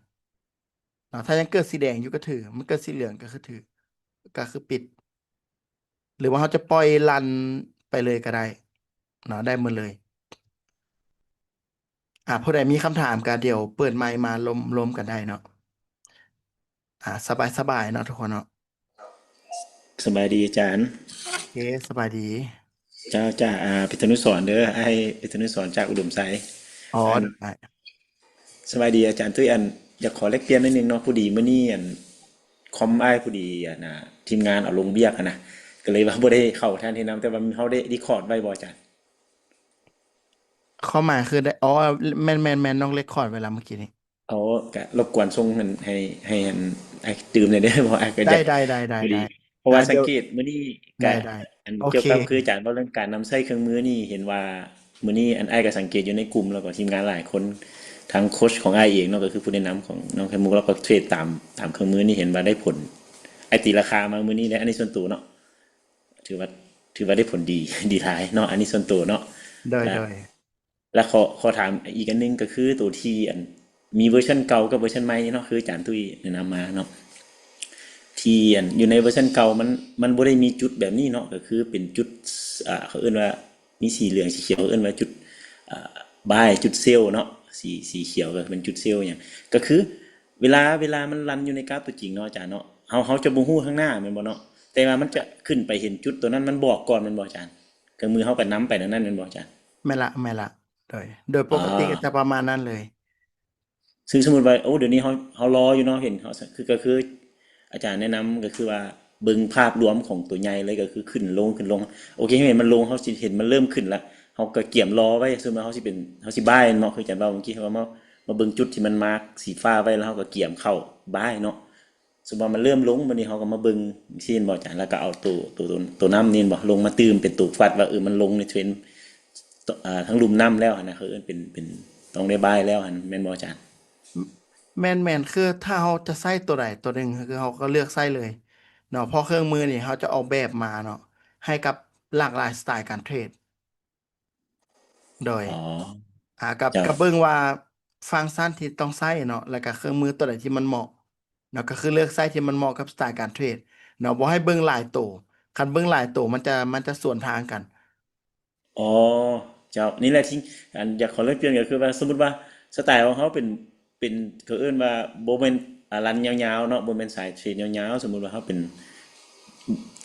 เนาะถ้ายังเกิดสีแดงอยู่ก็ถือมันเกิดสีเหลืองก็คือถือก็คือปิดหรือว่าเขาจะปล่อยรันไปเลยก็ได้เนาะได้หมดเลยผู้ใดมีคำถามก็เดี๋ยวเปิดไมค์มาลมกันได้เนาะสบายเนาะทุกคนเนาะสบายดีอาจารย์โอเคสบายดีเจ้าจ่าพิษณุสรณ์เด้อไอ้พิษณุสรณ์จากอุดมไซอ๋ออันได้ สบายดีอาจารย์ตุ้ยอันอยากขอแลกเปลี่ยนนิดนึงเนาะผู้ดีมื้อนี้อันคอมไอ้ผู้ดีทีมงานเอาลงเบียกอะนะก็เลยว่าบ่ได้เข้าแทนที่นำแต่ว่าเฮาได้รีคอร์ดไว้บ่อาจารย์ข้อหมายคือได้อ๋อแมนน้องเรคคอร์ดเวลาเมื่อกี้นี้เอาก็รบกวนส่งให้ให้อันไอ้ตื่มหน่อยได้บ่ไอ้ก็ได้อยากได้ได้ได้ได้พอดีเพราะว่าสัเดี๋ยวงเกตมื้อนี้ก็ได้อันโอเคเกี่ยวกับคืออาจารย์เว้าเรื่องการนำใช้เครื่องมือนี่เห็นว่ามื้อนี้อันอ้ายก็สังเกตอยู่ในกลุ่มแล้วก็ทีมงานหลายคน ทางโค้ชของไอเองเนาะก็คือผู้แนะนำของน้องไข่มุกแล้วก็เทรดตามเครื่องมือนี่เห็นว่าได้ผลไอตีราคามามือนี้เนี่ยอันนี้ส่วนตัวเนาะถือว่าถือว่าได้ผลดีดีท้ายเนาะอันนี้ส่วนตัวเนาะก็ได้แล้วขอถามอีกอันนึงก็คือตัวที่อันมีเวอร์ชันเก่ากับเวอร์ชันใหม่เนาะคืออาจารย์ตุ้ยแนะนำมาเนาะที่อันอยู่ในเวอร์ชันเก่ามันบ่ได้มีจุดแบบนี้เนาะก็คือเป็นจุดเขาเอิ้นว่ามีสีเหลืองสีเขียวเขาเอิ้นว่าจุดบายจุดเซลล์เนาะสีเขียวก็เป็นจุดเซลล์อย่างก็คือเวลามันรันอยู่ในกราฟตัวจริงเนาะอาจารย์เนาะเขาจะบ่ฮู้ข้างหน้าแม่นบ่เนาะแต่ว่ามันจะขึ้นไปเห็นจุดตัวนั้นมันบอกก่อนแม่นบ่อาจารย์เครื่องมือเขาก็นำไปดังนั้นแม่นบ่อาจารย์ไม่ละโดยปอ๋อ กติก็จะประมาณนั้นเลยซึ่งสมมติว่าโอ้เดี๋ยวนี้เขารออยู่เนาะเห็นเขาคือก็คืออาจารย์แนะนำก็คือว่าเบิ่งภาพรวมของตัวใหญ่เลยก็คือขึ้นลงโอเคเห็นมันลงเขาสิเห็นมันเริ่มขึ้นละเขาก็เกี่ยมรอไว้ซึ่งว่าเขาสิบ้ายเนาะคืออาจารย์เราเมื่อกี้เขามาเบิ่งจุดที่มันมาร์กสีฟ้าไว้แล้วเขาก็เกี่ยมเข้าบ้ายเนาะสมมติว่ามันเริ่มลงวันนี้เขาก็มาเบิ่งซีนบอกอาจารย์แล้วก็เอาตัวน้ำนี่บอกลงมาตื่มเป็นตัวฟัดว่ามันลงในเทรนทั้งลุมน้ำแล้วนะเขาเป็นต้องได้บ้ายแล้วแม่นบอกอาจารย์ แมนคือถ้าเขาจะใส่ตัวใดตัวหนึ่งคือเขาก็เลือกใส่เลยเนาะเพราะเครื่องมือนี่เขาจะออกแบบมาเนาะให้กับหลากหลายสไตล์การเทรด โดยอ๋อกับเจ้าเบิ่งว่าฟังก์ชันที่ต้องใช้เนาะแล้วก็เครื่องมือตัวไหนที่มันเหมาะเนาะก็คือเลือกใช้ที่มันเหมาะกับสไตล์การเทรดเนาะบ่ให้เบิ่งหลายตัว คันเบิ่งหลายตัวมันจะสวนทางกันอ๋อเจ้านี่แหละที่อันอยากขอเล่นเปลี่ยนก็คือว่าสมมุติว่าสไตล์ของเขาเป็นเขาเอิ้นว่าบ่แม่นรันยาวๆเนาะบ่แม่นสายเทรดยาวๆสมมุติว่าเขาเป็น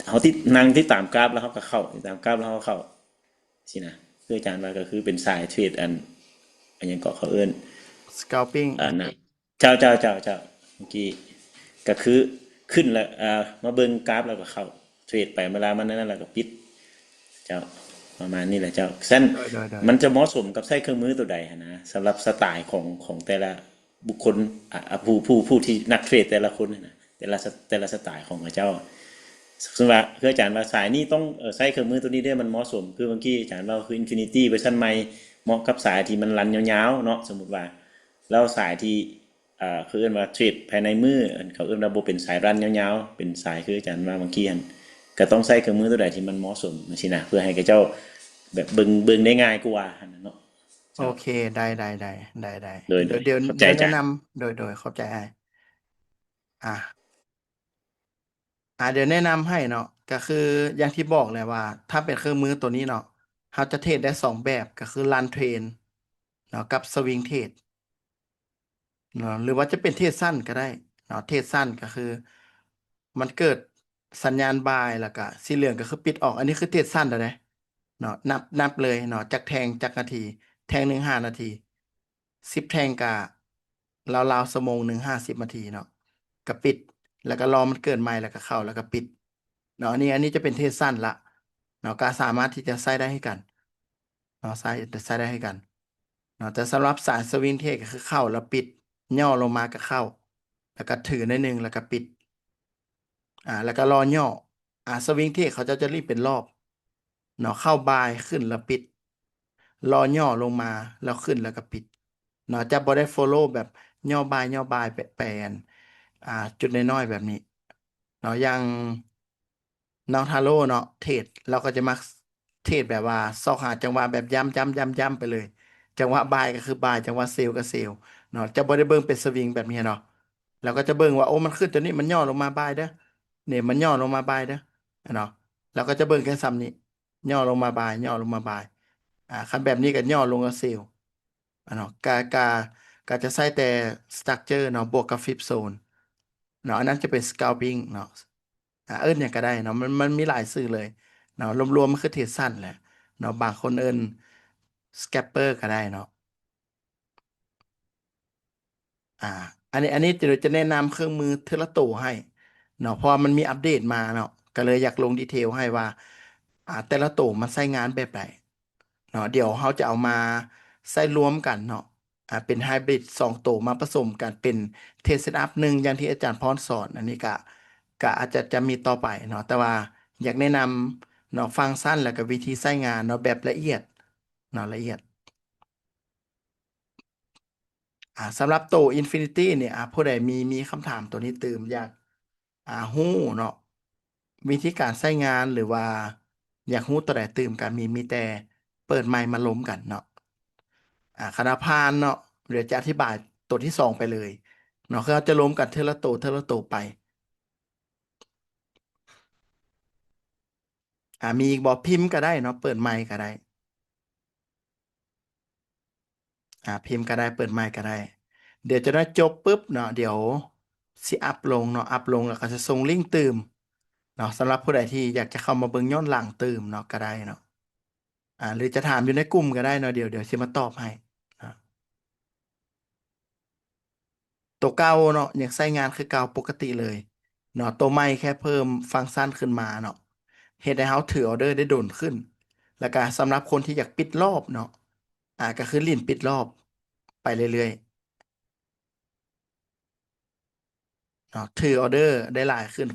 เขาที่นั่งที่ตามกราฟแล้วเขาก็เข้าติดตามกราฟแล้วเขาก็เข้าสินะคืออาจารย์ว่าก็คือเป็นสายเทรดอันหยังก็เขาเอิ้น scalping นะเจ้าเมื่อกี้ก็คือขึ้นแล้วมาเบิ่งกราฟแล้วก็เข้าเทรดไปเวลามันนั่นแล้วก็ปิดเจ้าประมาณนี้แหละเจ้าเส้นโดยมันจะเหมาะสมกับใช้เครื่องมือตัวใดหั้นนะสำหรับสไตล์ของแต่ละบุคคลผู้ที่นักเทรดแต่ละคนน่ะนะแต่ละสไตล์ของเขาเจ้าซึ่งว่าคืออาจารย์ว่าสายนี้ต้องใช้เครื่องมือตัวนี้ได้มันเหมาะสมคือเมื่อกี้อาจารย์ว่าคือ Infinity เวอร์ชันใหม่เหมาะกับสายที่มันรันยาวๆเนาะสมมุติว่าแล้วสายที่คือเอิ้นว่าเทรดภายในมืออันเขาเอิ้นว่าบ่เป็นสายรันยาวๆเป็นสายคืออาจารย์ว่าเมื่อกี้หั่นก็ต้องใช้เครื่องมือตัวใดที่มันเหมาะสมจังซี่นะเพื่อให้กับเจ้าแบบเบิ่งได้ง่ายกว่าหั่นน่ะเนาะโอเจ้าเคได้โดยเดี๋ยวเข้าใจเดี๋ยวแนะจ้ะนำโดยเข้าใจให้อ่ะ เดี๋ยวแนะนำให้เนาะก็คืออย่างที่บอกเลยว่าถ้าเป็นเครื่องมือตัวนี้เนาะเราจะเทรดได้สองแบบก็คือรันเทรนเนาะกับสวิงเทรดเนาะหรือว่าจะเป็นเทรดสั้นก็ได้เนาะเทรดสั้นก็คือมันเกิดสัญญาณบายแล้วก็สีเหลืองก็คือปิดออกอันนี้คือเทรดสั้นแล้วนะเนาะนับเลยเนาะจากแทงจากนาทีแทงหนึ่ง5 นาที10 แทงกะราวๆชั่วโมงหนึ่ง50 นาทีเนาะก็ปิดแล้วก็รอมันเกิดใหม่แล้วก็เข้าแล้วก็ปิด เนาะอันนี้จะเป็นเทสสั้นละเนาะก็สามารถที่จะใส่ได้ให้กันเนาะใส่ได้ให้กันเนาะแต่สำหรับสายสวิงเทคก็คือเข้าแล้วปิดย่อลงมาก็เข้าแล้วก็ถือในหนึ่งแล้วก็ปิดแล้วก็รอย่อสวิงเทคเขาจะรีบเป็นรอบเนาะเข้าบายขึ้นแล้วปิดรอย่อลงมาแล้วขึ้นแล้วก็ปิดเนาะจะบ่ได้ follow แบบย่อบายแปรนจุดน้อยๆแบบนี้เนาะอย่าง น้องทาโร่เนาะเทรดเราก็จะมักเทรดแบบว่าซอกหาจังหวะแบบย้ำไปเลยจังหวะบายก็คือบายจังหวะเซลก็เซลเนาะจะบ่ได้เบิ่งเป็นสวิงแบบนี้เนาะเราก็จะเบิ่งว่าโอ้มันขึ้นตัวนี้มันย่อลงมาบายเด้อเนี่ยมันย่อลงมาบายเด้อเนาะเราก็จะเบิ่งแค่ซ้ำนี้ย่อลงมาบายย่อลงมาบายคันแบบนี้ก็ย่อลงกับเซลเนาะกาจะใส่แต่สตรัคเจอร์เนาะบวกกับฟิปโซนเนาะอันนั้นจะเป็นส c า l ปิ้งเนาะ เอิ้นอย่างก็ได้เนาะมันมีหลายสื่อเลยเนาะรวมๆมันคือเทรดสั้นแหละเนาะบางคนเอิ้นสแคปเปอร์ก็ได้เนาะอ่าอันนี้จะแนะนำเครื่องมือเทอละตัวให้เนาะเพราะว่ามันมีอัปเดตมาเนาะก็เลยอยากลงดีเทลให้ว่าแต่ละตัวมันใช้งานแบบไหนเนาะเดี๋ยวเขาจะเอามาใส่รวมกันเนาะเป็นไฮบริด2 ตัวมาผสมกันเป็นเทสเซตอัพหนึ่งอย่างที่อาจารย์พรสอนอันนี้ก็อาจจะมีต่อไปเนาะแต่ว่าอยากแนะนำเนาะฟังก์ชันแล้วก็วิธีใช้งานเนาะแบบละเอียดเนาะละเอียด สำหรับตัว Infinity เนี่ยผู้ใดมีคำถามตัวนี้เติมอยากฮู้เนาะวิธีการใช้งานหรือว่าอยากฮู้ตัวใดเติมกันมีแต่เปิดไมค์มาล้มกันเนาะคณะพานเนาะเดี๋ยวจะอธิบายตัวที่สองไปเลยเนาะคือเราจะล้มกันเทอละตัวไปมีอีกบอกพิมพ์ก็ได้เนาะเปิดไมค์ก็ได้พิมพ์ก็ได้เปิดไมค์ก็ได้เดี๋ยวจะได้จบปุ๊บเนาะเดี๋ยวสิอัพลงเนาะอัพลงแล้วก็จะส่งลิงก์เติม เนาะสำหรับผู้ใดที่อยากจะเข้ามาเบิ่งย้อนหลังเติมเนาะก็ได้เนาะหรือจะถามอยู่ในกลุ่มก็ได้เนาะเดี๋ยวสิมาตอบให้นะตัวเก่าเนาะยังใช้งานคือเก่าปกติเลยเนาะตัวใหม่แค่เพิ่มฟังก์ชันขึ้นมาเนาะเฮ็ดให้เราถือออเดอร์ได้โดนขึ้นแล้วก็สำหรับคนที่อยากปิดรอบเนาะก็คือลิ้นปิดรอบไปเรื่อยๆ เนาะถือออเดอร์ได้หลายขึ้น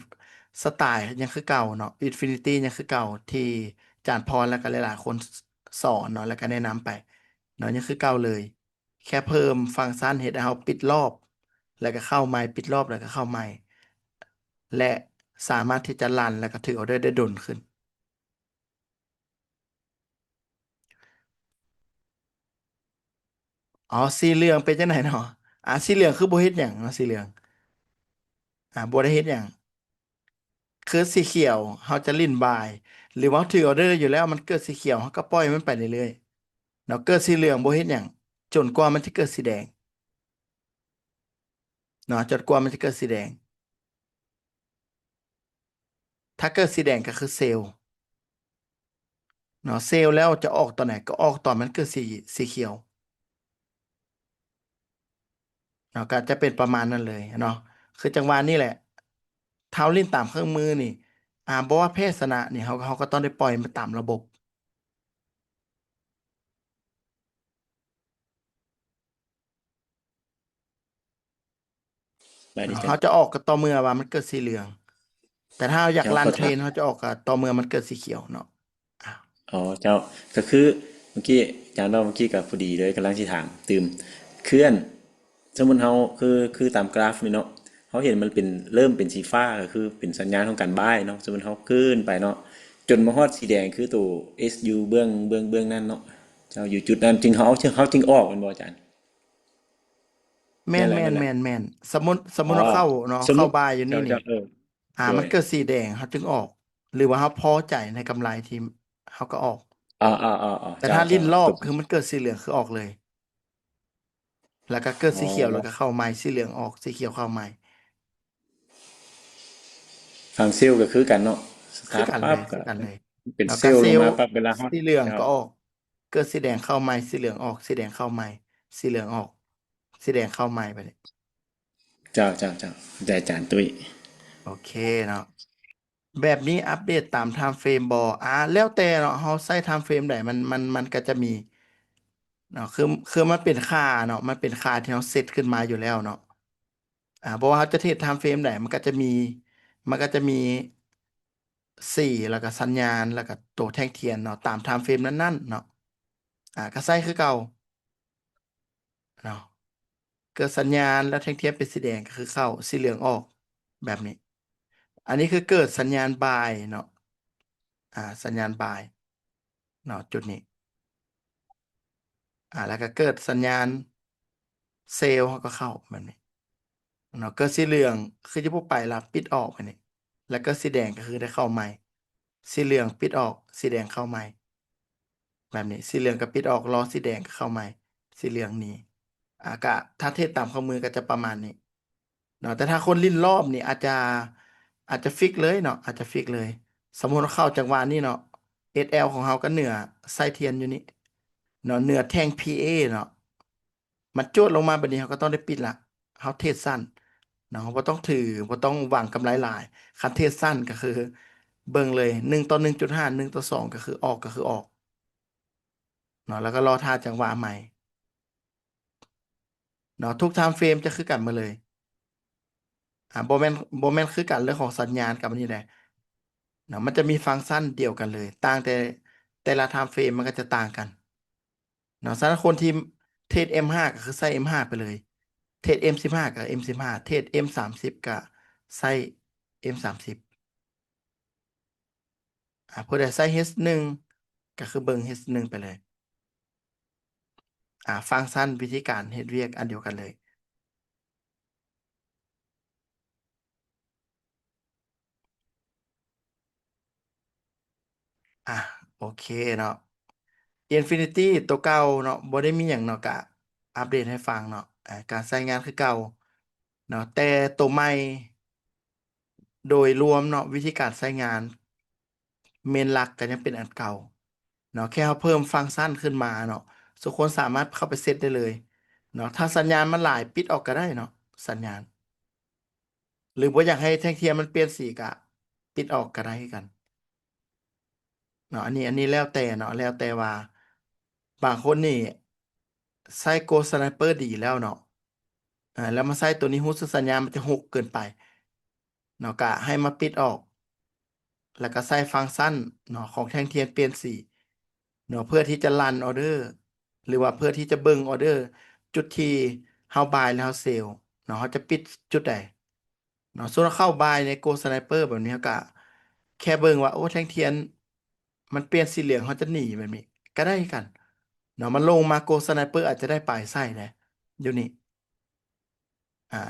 สไตล์ยังคือเก่าเนาะอินฟินิตี้ยังคือเก่าที่จานพรแล้วก็หลายๆคนสอนเนาะแล้วก็แนะนำไปเนาะยังคือเก่าเลยแค่เพิ่มฟังก์ชันเฮ็ดให้เราปิดรอบแล้วก็เข้าใหม่ปิดรอบแล้วก็เข้าใหม่และสามารถที่จะรันแล้วก็ถือออเดอร์ได้ดลขึ้นอ๋อสีเหลืองเป็นจังไหนเนาะสีเหลืองคือบ่เฮ็ดหยังเนาะสีเหลืองบ่ได้เฮ็ดหยัง คือสีเขียวเขาจะลิ้นบายหรือว่าถือออเดอร์อยู่แล้วมันเกิดสีเขียวเขาก็ปล่อยมันไปเรื่อยๆเนาะเกิดสีเหลืองบ่เฮ็ดหยังจนกว่ามันจะเกิดสีแดงเนาะจนกว่ามันจะเกิดสีแดงถ้าเกิดสีแดงก็คือเซลล์เนาะเซลล์แล้วจะออกตอนไหนก็ออกตอนมันเกิดสีเขียวเนาะก็จะเป็นประมาณนั้นเลยเนาะคือจังหวะนี้แหละเท้าลิ้นตามเครื่องมือนี่บอกว่าเพศสนะนี่เขาก็ต้องได้ปล่อยมาตามระบบ แบบนี้จ้ะเนาะเขาจะออกกับต่อเมื่อว่ามันเกิดสีเหลืองแต่ถ้าเราอยากเจ้ารันขอถาม เทรนเขาจะออกกับต่อเมื่อมันเกิดสีเขียวเนาะอ่ะอ๋อเจ้าก็คือเมื่อกี้อาจารย์ว่าเมื่อกี้กับพอดีเลยกำลังสิถามตื่มเคลื่อนสมมุติเฮาคือตามกราฟนี่เนาะเฮาเห็นมันเป็นเริ่มเป็นสีฟ้าก็คือเป็นสัญญาณของการบ่ายเนาะสมมุติเฮาขึ้นไปเนาะจนมาฮอดสีแดงคือตัว SU เบื้องนั่นเนาะเจ้าอยู่จุดนั้นจึงเฮาจึงออกแมันบ่อาจารย์แม่นแม่นนั่นแหละนั่นแหละแม่นแม่นสมมุติอ๋อเราเข้าเนาะสมมุติเข้าบายอยู่นี่นี่เจ้าโดยมันเกิดสีแดงเขาจึงออกหรือว่าเขาพอใจในกำไรที่เขาก็ออกอ๋อแต่เจ้าถ้าลิ้นรอตกบคือมันเกิดสีเหลืองคือออกเลยแล้วก็เกิดอ๋สีเขียวแล้วอก็เข้าใหม่สีเหลืองออกสีเขียวเข้าใหม่ฝั่งเซลล์ก็คือกันเนาะสตาร์ทคือกันเลยคืปั๊บก็อกันเลยเป็นแล้วเซลล์ลงก็เซลล์มาปั๊บเวลาฮอตสีเหลืองเจ้า ก็ออกเกิดสีแดงเข้าใหม่สีเหลืองออกสีแดงเข้าใหม่สีเหลืองออกสีแดงเข้าใหม่ไปเลยเจ้าแต่อาจารย์ตุ้ยโอเคเนาะ แบบนี้อัปเดตตามไทม์เฟรมบอแล้วแต่เนาะเฮาใส่ไทม์เฟรมไหนมันก็จะมีเนาะคือมันเป็นค่าเนาะมันเป็นค่าที่เราเซตขึ้นมาอยู่แล้วเนาะเพราะว่าเขาจะเทรดไทม์เฟรมไหนมันก็จะมีสีแล้วก็สัญญาณแล้วก็ตัวแท่งเทียนเนาะตามไทม์เฟรมนั้นๆเนาะก็ใส่คือเก่าเนาะเกิดสัญญาณแล้วแท่งเทียนเป็นสีแดงก็คือเข้าสีเหลืองออกแบบนี้อันนี้คือเกิดสัญญาณบายเนาะสัญญาณบายเนาะจุดนี้ แล้วก็เกิดสัญญาณเซลล์เขาก็เข้าแบบนี้เนาะเกิดสีเหลืองคือจะพูดไปละปิดออกไปนี่แล้วก็สีแดงก็คือได้เข้าใหม่สีเหลืองปิดออกสีแดงเข้าใหม่แบบนี้สีเหลืองก็ปิดออกรอสีแดงก็เข้าใหม่สีเหลืองหนี้ก็ถ้าเทศตามข้อมือก็จะประมาณนี้เนาะแต่ถ้าคนลิ้นรอบนี่อาจจะฟิกเลยเนาะอาจจะฟิกเลยสมมุติว่าเข้าจังหวะนี้เนาะ SL ของเราก็เหนือไส้เทียนอยู่นี่เนาะเหนือแท่ง PA เนาะ มันจวดลงมาแบบนี้เขาก็ต้องได้ปิดละเขาเทศสั้นเนาะบ่ต้องถือบ่ต้องหวังกำไรหลายคันเทศสั้นก็คือเบิ่งเลย1:1.51:2ก็คือออกก็คือออกเนาะแล้วก็รอท่าจังหวะใหม่เนาะทุกไทม์เฟรมจะคือกันหมาเลยบ่แม่นคือกันเรื่องของสัญญาณกับอันนี้แหละเนาะมันจะมีฟังก์ชันเดียวกันเลยต่างแต่ละไทม์เฟรมมันก็จะต่างกัน เนาะสำหรับคนที่เทรด M5 ก็คือใส่ M5 ไปเลยเทรด M15 กับ M15เทรด M30ก็ใส่ M30ผู้ใดใส่ H1 ก็คือเบิ่ง H1 ไปเลยฟังก์ชันวิธีการเฮ็ดเวียกอันเดียวกันเลยอ่ะโอเคเนาะ Infinity ตัวเก่าเนาะบ่ได้มีหยังเนาะก็อัปเดตให้ฟังเนาะการใช้งานคือเก่าเนาะแต่ตัวใหม่โดยรวมเนาะวิธีการใช้งานเมนหลักก็ยังเป็นอันเก่าเนาะแค่เขาเพิ่มฟังก์ชันขึ้นมาเนาะทุกคนสามารถเข้าไปเซตได้เลยเนาะถ้าสัญญาณมันหลายปิดออกก็ได้เนาะสัญญาณหรือว่าอยากให้แท่งเทียนมันเปลี่ยนสีก็ปิดออกก็ได้คือกันเนาะอันนี้แล้วแต่เนาะแล้วแต่ว่าบางคนนี่ใส่โกสไนเปอร์ดีแล้วเนาะแล้วมาใส่ตัวนี้รู้สึกสัญญาณมันจะหกเกินไปเนาะก็ให้มาปิดออก แล้วก็ใส่ฟังก์ชันเนาะของแท่งเทียนเปลี่ยนสีเนาะเพื่อที่จะรันออเดอร์หรือว่าเพื่อที่จะเบิ่งออเดอร์จุดที่เฮาบายแล้วเฮาเซลเนาะเขาจะปิดจุดใดเนาะส่วนเข้าบายในโกสไนเปอร์แบบนี้ก็แค่เบิ่งว่าโอ้แท่งเทียนมันเปลี่ยนสีเหลืองเขาจะหนีแบบนี้ก็ได้กันเนาะมันลงมาโกสไนเปอร์อาจจะได้ปลายไส้แหละอยู่นี่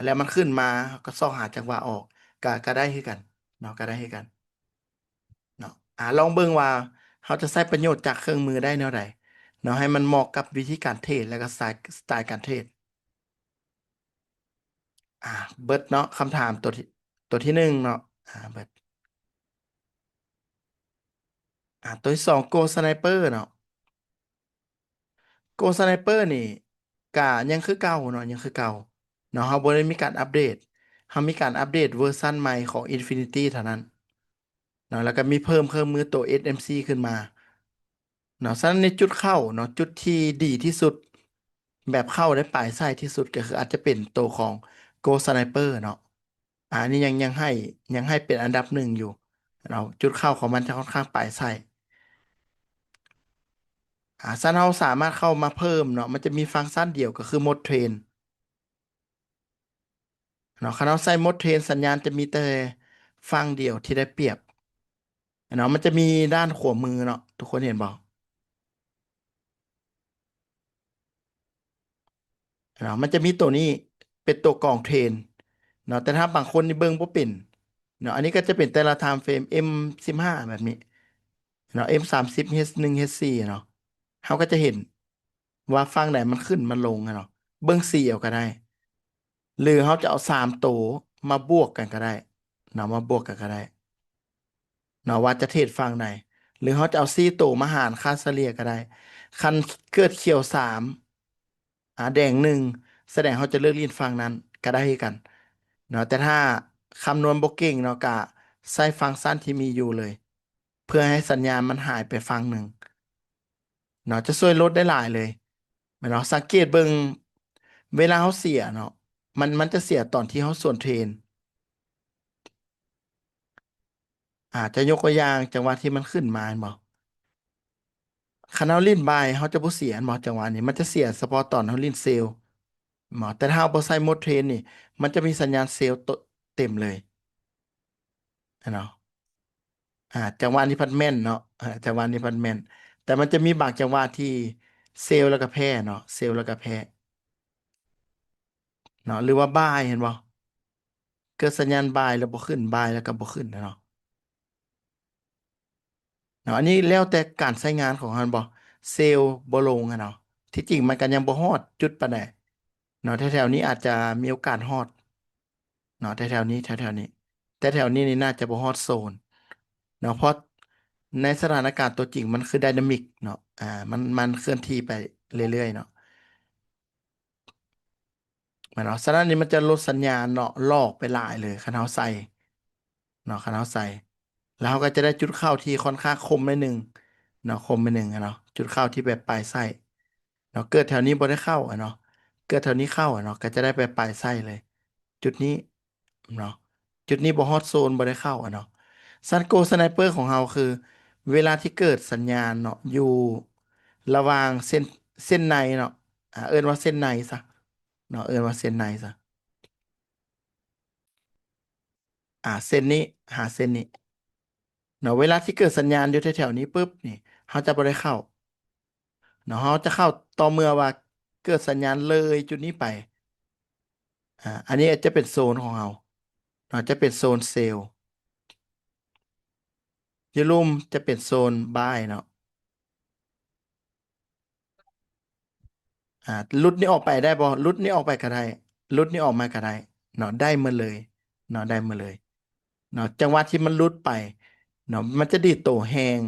แล้วมันขึ้นมาก็ส่องหาจังหวะออกก็ได้คือกันเนาะก็ได้คือกัน ลองเบิ่งว่าเขาจะใช้ประโยชน์จากเครื่องมือได้แนวใดเนาะให้มันเหมาะกับวิธีการเทรดแล้วก็สไตล์การเทรดอ่าเบิดเนาะคำถามตัวที่หนึ่งเนาะเบิดตัวที่สองโกสไนเปอร์เนาะโกสไนเปอร์นี่กะยังคือเก่าเนาะยังคือเก่าเนาะเขาบ่ได้มีการอัปเดตเขามีการอัปเดตเวอร์ชันใหม่ของ Infinity เท่านั้นเนาะแล้วก็มีเพิ่มเครื่องมือตัว SMC ขึ้นมา เนาะฉะนั้นในจุดเข้าเนาะจุดที่ดีที่สุดแบบเข้าได้ปลายไส้ที่สุดก็คืออาจจะเป็นตัวของ Go Sniper เนาะอันนี้ยังให้เป็นอันดับหนึ่งอยู่เนาะจุดเข้าของมันจะค่อนข้างปลายไส้ซันเราสามารถเข้ามาเพิ่มเนาะมันจะมีฟังก์ชันเดียวก็คือโหมดเทรนเนาะคันเราใส่โหมดเทรนสัญญาณจะมีแต่ฟังเดียวที่ได้เปรียบเนาะมันจะมีด้านขวามือเนาะทุกคนเห็นบอก เนาะมันจะมีตัวนี้เป็นตัวกรองเทรนเนาะแต่ถ้าบางคนนี่เบิ่งบ่เป็นเนาะอันนี้ก็จะเป็นแต่ละไทม์เฟรม M15 แบบนี้เนาะ M30 H1 H4 เนาะเขาก็จะเห็นว่าฝั่งไหนมันขึ้นมันลงอะเนาะเบิ่งสี่เอาก็ได้หรือเขาจะเอาสามตัวมาบวกกันก็ได้เนาะมาบวกกันก็ได้เนาะว่าจะเทรดฝั่งไหนหรือเขาจะเอาสี่ตัวมาหารค่าเฉลี่ยก็ได้คันเกิดเขียวสามแดงหนึ่งแสดงเขาจะเลือกลิ้นฝั่งนั้นก็ได้คือกัน เนาะแต่ถ้าคำนวณบ่เก่งเนาะก็ใส่ฟังก์ชันที่มีอยู่เลยเพื่อให้สัญญาณมันหายไปฝั่งหนึ่งเนาะจะช่วยลดได้หลายเลยเนาะสังเกตเบิ่งเวลาเขาเสียเนาะมันจะเสียตอนที่เขาส่วนเทรนอาจจะยกตัวอย่างจังหวะที่มันขึ้นมาเห็นบ่คันเขาลิ้นบายเขาจะบ่เสียเห็นบ่จังหวะนี้มันจะเสียเฉพาะตอนเขาลิ้นเซลล์แต่ถ้าเอาบ่ใส่โหมดเทรนนี่มันจะมีสัญญาณเซลล์เต็มเลยเนาะ จังหวะนี้พันแม่นเนาะจังหวะนี้พันแม่นแต่มันจะมีบางจังหวะที่เซลล์แล้วก็แพ้เนาะเซลล์แล้วก็แพ้เนาะหรือว่าบายเห็นบ่เกิดสัญญาณบายแล้วบ่ขึ้นบายแล้วก็บ่ขึ้นเนาะอันนี้แล้วแต่การใช้งานของมันบ่เซลล์บ่ลงอะเนาะที่จริงมันก็ยังบ่ฮอดจุดปานใดเนาะแถวๆนี้อาจจะมีโอกาสฮอดเนาะแถวๆนี้แต่แถวนี้นี่น่าจะบ่ฮอดโซนเนาะเพราะในสถานการณ์ตัวจริงมันคือไดนามิกเนาะมันเคลื่อนที่ไปเรื่อยๆเนาะ เหมือนเนาะฉะนั้นนี่มันจะลดสัญญาณเนาะลอกไปหลายเลยคันเฮาใส่เนาะคันเฮาใส่แล้วเราก็จะได้จุดเข้าที่ค่อนข้างคมไปหนึ่งเนาะคมไปหนึ่งอะเนาะจุดเข้าที่แบบปลายไส้เนาะเกิดแถวนี้บ่ได้เข้าอะเนาะเกิดแถวนี้เข้าอะเนาะก็จะได้ไปปลายไส้เลยจุดนี้เนาะจุดนี้บ่ฮอตโซนบ่ได้เข้าอะเนาะซันโกสไนเปอร์ของเราคือเวลาที่เกิดสัญญาณเนาะอยู่ระหว่างเส้นในเนาะเอิ้นว่าเส้นในซะเนาะเอิ้นว่าเส้นในซะ เส้นนี้หาเส้นนี้เนาะเวลาที่เกิดสัญญาณอยู่แถวๆนี้ปุ๊บนี่เขาจะบ่ได้เข้าเนาะเขาจะเข้าต่อเมื่อว่าเกิดสัญญาณเลยจุดนี้ไปอันนี้จะเป็นโซนของเราเนาะจะเป็นโซนเซลล์ยูรุมจะเป็นโซนบายเนาะอ่าลุดนี้ออกไปได้บ่ลุดนี้ออกไปก็ได้ลุดนี้ออกมาก็ได้เนาะได้หมาเลยเนาะได้หมาเลยเนาะจังหวะที่มันลุดไปเนาะมันจะดีดตัวแหง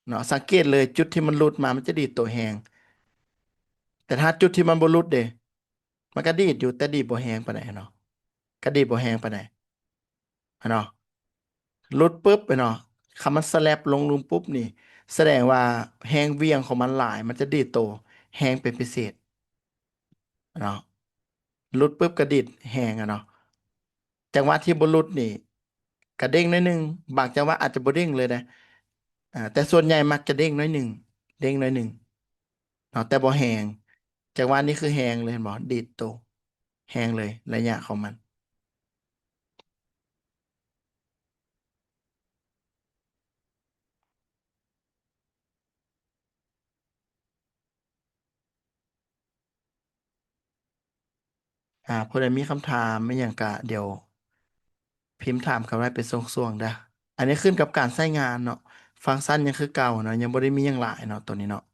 เนาะสังเกตเลยจุดที่มันลุดมามันจะดีดตัวแหง แต่ถ้าจุดที่มันบ่หลุดเด้มันก็ดีดอยู่แต่ดีดบ่แฮงปานใดเนาะก็ดีดบ่แฮงปานใดเนาะหลุดปุ๊บไปเนาะคำมันสแลปลงหลุมปุ๊บนี่แสดงว่าแฮงเหวี่ยงของมันหลายมันจะดีดโตแฮงเป็นพิเศษเนาะหลุดปุ๊บก็ดีดแฮงอะเนาะจังหวะที่บ่หลุดนี่ก็เด้งหน้อยหนึงบางจังหวะอาจจะบ่เด้งเลยนะแต่ส่วนใหญ่มักจะเด้งหน้อยหนึงเด้งหน้อยหนึงเนาะแต่บ่แฮงจังหวะนี้คือแฮงเลยเห็นบ่ดีดโตแฮงเลยระยะของมัน ผู้ใดมีคำถามไม่อย่างกะเดี๋ยวพิมพ์ถามเขาไว้เป็นช่วงๆเด้อ อันนี้ขึ้นกับการใช้งานเนาะฟังก์ชันยังคือเก่าเนาะยังบ่ได้มีหยังหลายเนาะตัวนี้เนาะ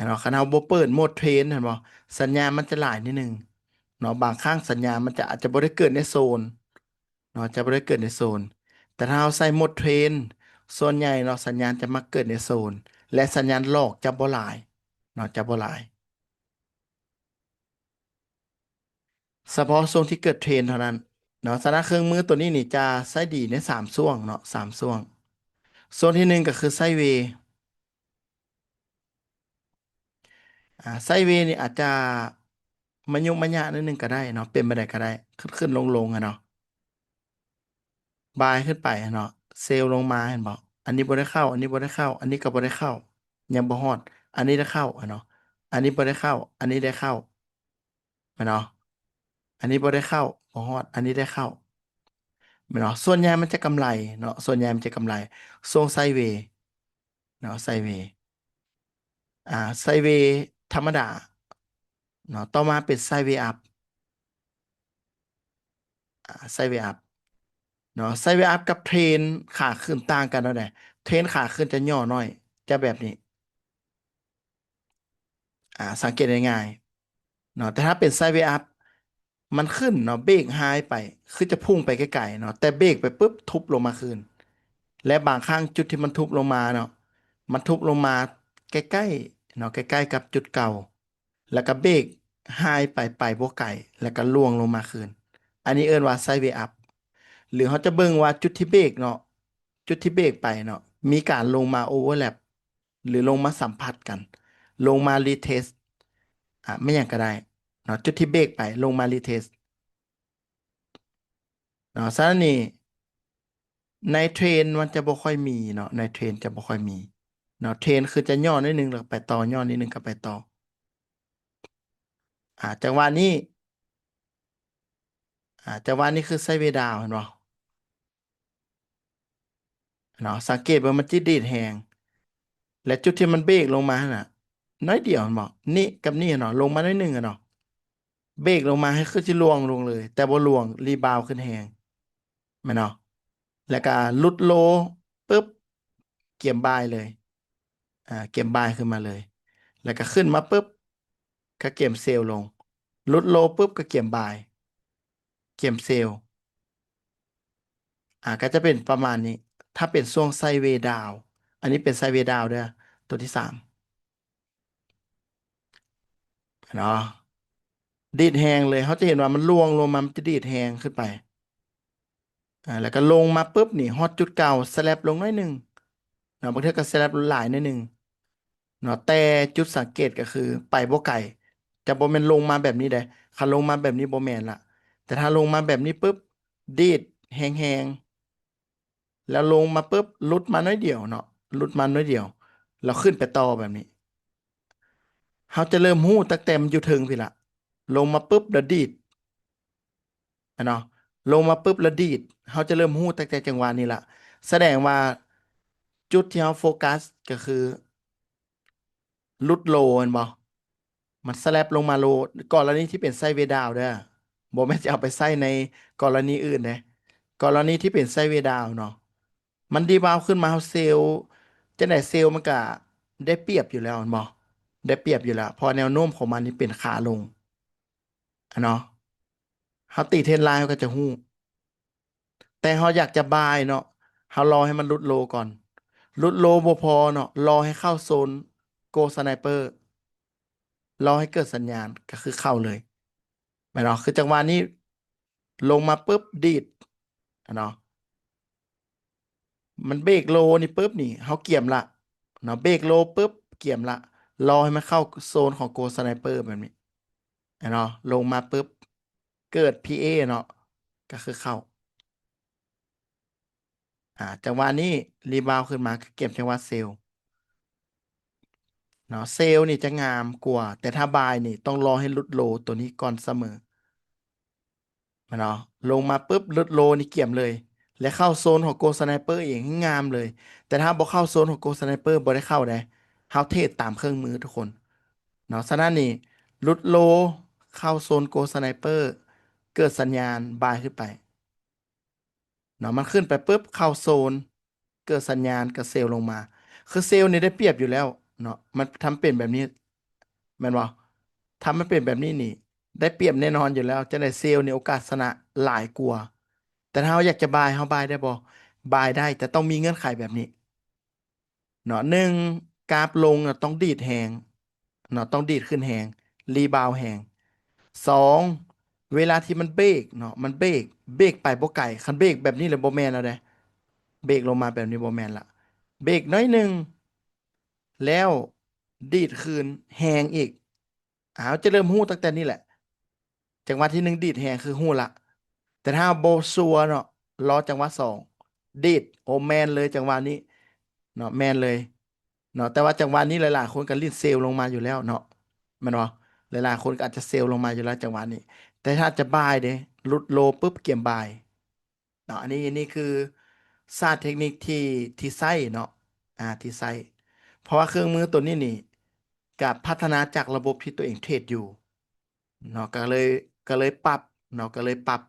เนาะคันเราบ่เปิดโหมดเทรนเห็นบ่สัญญาณมันจะหลายนิดนึงเนาะบางครั้งสัญญาณมันจะอาจจะบ่ได้เกิดในโซนเนาะจะบ่ได้เกิดในโซนแต่ถ้าเราใส่โหมดเทรนส่วนใหญ่เนาะสัญญาณจะมาเกิดในโซนและสัญญาณหลอกจะบ่หลายเนาะจะบ่หลายเฉพาะช่วงที่เกิดเทรนเท่านั้นเนาะสำหรับเครื่องมือตัวนี้นี่จะใช้ดีใน3 ช่วงเนาะ3 ช่วงช่วงที่หนึ่งก็คือไซด์เวย์ ไซด์เวย์นี่อาจจะมันยุกมันยากนิดนึงก็ได้เนาะเป็นไปได้ก็ได้ขึ้นลงอะเนาะบายขึ้นไปอะเนาะเซลล์ลงมาเห็นบอกอันนี้บ่ได้เข้าอันนี้บ่ได้เข้าอันนี้ก็บ่ได้เข้ายังบ่ฮอดอันนี้ได้เข้าอะเนาะอันนี้บ่ได้เข้าอันนี้ได้เข้าอะเนาะอันนี้บ่ได้เข้าบ่ฮอดอันนี้ได้เข้าเนาะส่วนใหญ่มันจะกำไรเนาะส่วนใหญ่มันจะกำไรทรงไซด์เวย์เนาะไซด์เวย์ไซด์เวย์ธรรมดาเนาะต่อมาเป็นไซด์เวย์อัพไซด์เวย์อัพ เนาะไซด์เวย์อัพกับเทรนขาขึ้นต่างกันแล้วแหละเทรนขาขึ้นจะย่อหน่อยจะแบบนี้สังเกตได้ง่ายเนาะแต่ถ้าเป็นไซด์เวย์อัพมันขึ้นเนาะเบรกหายไปคือจะพุ่งไปไกลๆเนาะแต่เบรกไปปุ๊บทุบลงมาคืนและบางครั้งจุดที่มันทุบลงมาเนาะมันทุบลงมาใกล้ๆเนาะใกล้ๆกับจุดเก่าแล้วก็เบรกหายไปบ่ไกลแล้วก็ล่วงลงมาคืนอันนี้เอิ้นว่าไซด์เวย์อัพ หรือเขาจะเบิ่งว่าจุดที่เบรกเนาะจุดที่เบรกไปเนาะมีการลงมาโอเวอร์แลปหรือลงมาสัมผัสกันลงมารีเทสไม่อย่างก็ได้เนาะจุดที่เบรกไปลงมารีเทสเนาะฉะนั้นนี่ในเทรนมันจะบ่ค่อยมีเนาะในเทรนจะบ่ค่อยมีเนาะเทรนคือจะย่อนิดนึงแล้วไปต่อย่อนิดนึงก็ไปต่อจังหวะนี้จังหวะนี้คือไซด์เวย์ดาวน์เห็นบ่เนาะสังเกตว่ามันจิดีดแฮง และจุดที่มันเบรกลงมาน่ะน้อยเดียวมันบอกนี่กับนี่เนาะลงมาน้อยหนึ่งอะเนาะเบรกลงมาให้ขึ้นที่ลวงลงเลยแต่บ่ลวงรีบาวขึ้นแหงแม่นเนาะแล้วก็หลุดโลปุ๊บเกี่ยมบายเลยเกี่ยมบายขึ้นมาเลยแล้วก็ขึ้นมาปุ๊บก็เกี่ยมเซลล์ลงหลุดโลปุ๊บก็เกี่ยมบายเกี่ยมเซลล์ก็จะเป็นประมาณนี้ถ้าเป็นช่วงไซด์เวย์ดาวอันนี้เป็นไซด์เวย์ดาวด้วยตัวที่สามเนาะดีดแหงเลยเขาจะเห็นว่ามันล่วงลงมามันจะดีดแหงขึ้นไป แล้วก็ลงมาปุ๊บนี่ฮอตจุดเก่าสแลปลงหน้อยหนึ่งเนาะบางเทีก็สแลปหลายหน้อยหนึ่งเนาะแต่จุดสังเกตก็คือไปบ่ไกลจะบ่แม่นลงมาแบบนี้เด้คันลงมาแบบนี้บ่แม่นละแต่ถ้าลงมาแบบนี้ปุ๊บดีดแหงๆแล้วลงมาปุ๊บหลุดมาน้อยเดียวเนาะหลุดมาน้อยเดียวแล้วขึ้นไปต่อแบบนี้เขาจะเริ่มฮู้ตั้งแต่มันอยู่เทิงพี่ละลงมาปุ๊บแล้วดีดเนาะลงมาปุ๊บแล้วดีดเขาจะเริ่มฮู้ตั้งแต่จังหวะนี้ละแสดงว่าจุดที่เขาโฟกัสก็คือ ลุดโลแมันบ่มันสแลปลงมาโลกรณีที่เป็นไส้เวย์ดาวน์เด้อบ่แม่นจะเอาไปใส่ในกรณีอื่นเด้กรณีที่เป็นไส้เวย์ดาวน์เนาะมันดีบาวขึ้นมาเฮาเซลล์จังได๋เซลล์มันก็ได้เปรียบอยู่แล้วแม่นบ่ได้เปรียบอยู่แล้วเพอแนวโน้มของมันนี่เป็นขาลงเนาะเฮาตีเทรนไลน์เฮาก็จะฮู้แต่เฮาอยากจะบายเนาะเฮารอให้มันลุดโลก่อนลุดโลบ่พอเนาะรอให้เข้าโซนโกสไนเปอร์รอให้เกิดสัญญาณก็คือเข้าเลย ไม่เนาะคือจังหวะนี้ลงมาปุ๊บดีดเนาะมันเบรกโลนี่ปุ๊บนี่เขาเกี่ยมละเนาะเบรกโลปุ๊บเกี่ยมละรอให้มันเข้าโซนของโกสไนเปอร์แบบนี้เนาะลงมาปุ๊บเกิด PA เอเนาะก็คือเข้าจังหวะนี้รีบาวขึ้นมาคือเก็บจังหวะเซลล์เนาะเซลล์นี่จะงามกว่าแต่ถ้าบายนี่ต้องรอให้หลุดโลตัวนี้ก่อนเสมอ เนาะลงมาปุ๊บลดโลนี่เกี่ยมเลยและเข้าโซนของโกสไนเปอร์เองให้งามเลยแต่ถ้าบ่เข้าโซนของโกสไนเปอร์บ่ได้เข้าได้เฮาเทรดตามเครื่องมือทุกคนเนาะฉะนั้นนี่ลดโลเข้าโซนโกสไนเปอร์เกิดสัญญาณบายขึ้นไป เนาะมันขึ้นไปปุ๊บเข้าโซนเกิดสัญญาณกับเซลล์ลงมาคือเซลล์นี่ได้เปรียบอยู่แล้วเนาะมันทำเป็นแบบนี้แม่นบ่ทำมันเป็นแบบนี้นี่ได้เปรียบแน่นอนอยู่แล้วจะได้เซลล์นี่โอกาสชนะหลายกว่าแต่ถ้าเราอยากจะบายเราบายได้บ่บายได้แต่ต้องมีเงื่อนไขแบบนี้ เนาะหนึ่งกราฟลงเนาะต้องดีดแหงเนาะต้องดีดขึ้นแหงรีบาวแหงสองเวลาที่มันเบรกเนาะมันเบรกไปบ่ไก่คันเบรกแบบนี้เลยบ่แมนแล้วเด้เบรกลงมาแบบนี้บ่แมนละเบรกน้อยหนึ่งแล้วดีดคืนแหงอีกอ้าวจะเริ่มหู้ตั้งแต่นี้แหละจังหวะที่หนึ่งดีดแหงคือหู้ละแต่ถ้าโบซัวเนาะรอจังหวะสองดีดโอแมนเลยจังหวะนี้เนาะแมนเลย เนาะแต่ว่าจังหวะนี้หลายๆคนก็รีดเซลล์ลงมาอยู่แล้วเนาะแมันเนาะหลายๆคนก็อาจจะเซลล์ลงมาอยู่แล้วจังหวะนี้แต่ถ้าจะบายเด้หลุดโลปุ๊บเกมบายเนาะอันนี้คือศาสตร์เทคนิคที่ใช้เนาะที่ใช้เพราะว่าเครื่องมือตัวนี้นี่กับพัฒนาจากระบบที่ตัวเองเทรดอยู่เนาะก็เลยปรับเนาะก็เลยปรับ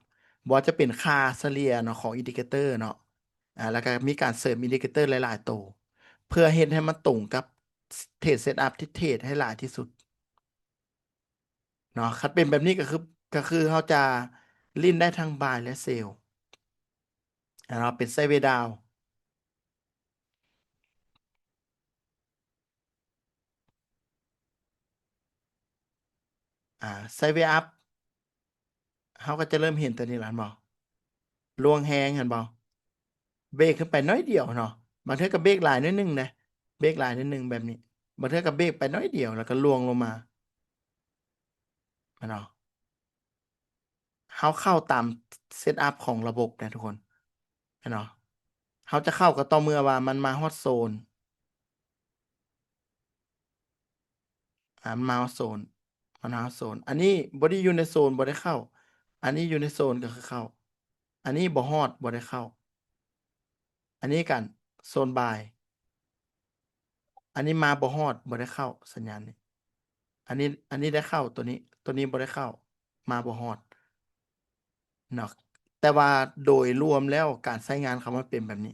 บ่ว่าจะเป็นค่าเฉลี่ยเนาะของอินดิเคเตอร์เนาะแล้วก็มีการเสริมอินดิเคเตอร์หลายๆตัว เพื่อเฮ็ดให้มันตรงกับเทรดเซตอัพที่เทรดให้หลายที่สุดเนาะคันเป็นแบบนี้ก็คือเขาจะลิ้นได้ทั้งบายและเซลล์เราเป็นไซด์เวย์ดาวน์ไซด์เวย์อัพเขาก็จะเริ่มเห็นตัวนี้แล้วบ่ลวงแฮงเห็นบ่เบรกขึ้นไปน้อยเดียวเนาะบางเทื่อก็เบรกหลายนิดนึงนะเบรกหลายนิดนึงแบบนี้บางเทื่อก็เบรกไปน้อยเดียวแล้วก็ลวงลงมาเนาะเขาเข้าตามเซตอัพของระบบนะทุกคนเนาะเขาจะเข้าก็ต่อเมื่อว่ามันมาฮอตโซน มาโซนมาโซนอันนี้บอดี้อยู่ในโซนบ่ได้เข้าอันนี้อยู่ในโซนก็คือเข้าอันนี้บ่ฮอดบ่ได้เข้าอันนี้กันโซนบายอันนี้มาบ่ฮอดบ่ได้เข้าสัญญาณนี้อันนี้ได้เข้าตัวนี้บ่ได้เข้ามาบ่ฮอดเนาะแต่ว่าโดยรวมแล้วการใช้งานเขามันเป็นแบบนี้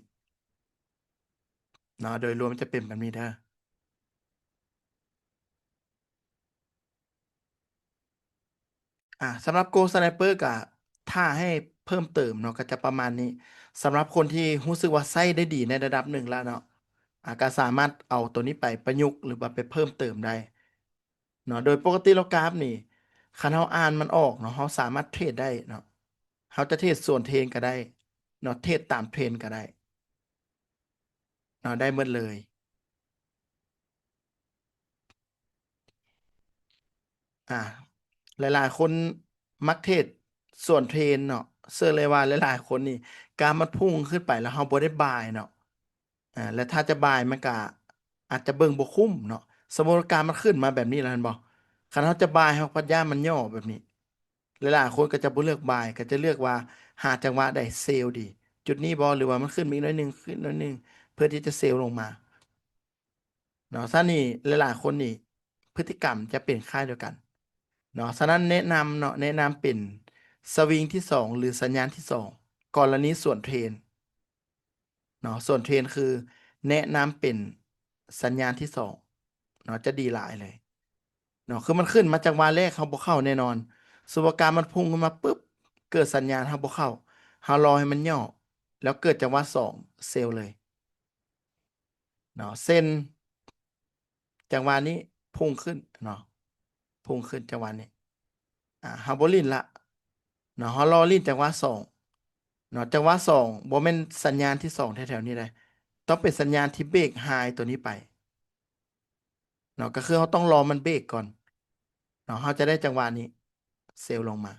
เนาะโดยรวมมันจะเป็นแบบนี้เด้อ สำหรับ Go Sniper ก็ถ้าให้เพิ่มเติมเนาะก็จะประมาณนี้สำหรับคนที่รู้สึกว่าใช้ได้ดีในระดับหนึ่งแล้วเนาะก็สามารถเอาตัวนี้ไปประยุกต์หรือว่าไปเพิ่มเติมได้เนาะโดยปกติแล้วกราฟนี่คันเราอ่านมันออกเนาะเราสามารถเทรดได้เนาะเราจะเทรดส่วนเทรนก็ได้เนาะเทรดตามเทรนก็ได้เนาะได้หมดเลยอ่าหลายๆคนมักเทรดส่วนเทรนเนาะเชื่อเลยว่าหลายๆคนนี่การมันพุ่งขึ้นไปแล้วเราบ่ได้บายเนาะ แล้วถ้าจะบายมันก็อาจจะเบิ่งบ่คุ้มเนาะสมมุติว่าการมันขึ้นมาแบบนี้แล้วแม่นบ่คันเราจะบายเราพัดยามมันย่อแบบนี้หลายๆคนก็จะบ่เลือกบายก็จะเลือกว่าหาจังหวะได้เซลล์ดีจุดนี้บ่หรือว่ามันขึ้นมาอีกหน้อยหนึงขึ้นหน้อยหนึงเพื่อที่จะเซลล์ลงมาเนาะฉะนั้นนี่หลายๆคนนี่พฤติกรรมจะเป็นคล้ายเดียวกันเนาะฉะนั้นแนะนำเนาะแนะนำเป็นสวิงที่สองหรือสัญญาณที่สองกรณีส่วนเทรน เนาะส่วนเทรนคือแนะนำเป็นสัญญาณที่สองเนาะจะดีหลายเลยเนาะคือมันขึ้นมาจากวาแรกเขาบ่เข้าแน่นอนสมมุติว่าการมันพุ่งขึ้นมาปุ๊บเกิดสัญญาณเขาบ่เข้าเรารอให้มันย่อแล้วเกิดจังหวะสองเซลล์เลยเนาะเส้นจังหวะนี้พุ่งขึ้นเนาะพุ่งขึ้นจังหวะนี้เฮาบ่ลิ้นละเนาะเฮารอลิ้นจังหวะสองเนาะจังหวะสองบ่แม่นสัญญาณที่สองแถวๆนี้เลยต้องเป็นสัญญาณที่เบรกไฮตัวนี้ไป เนาะก็คือเขาต้องรอมันเบรกก่อนเนาะเขาจะได้จังหวะนี้เซลล์ลงมา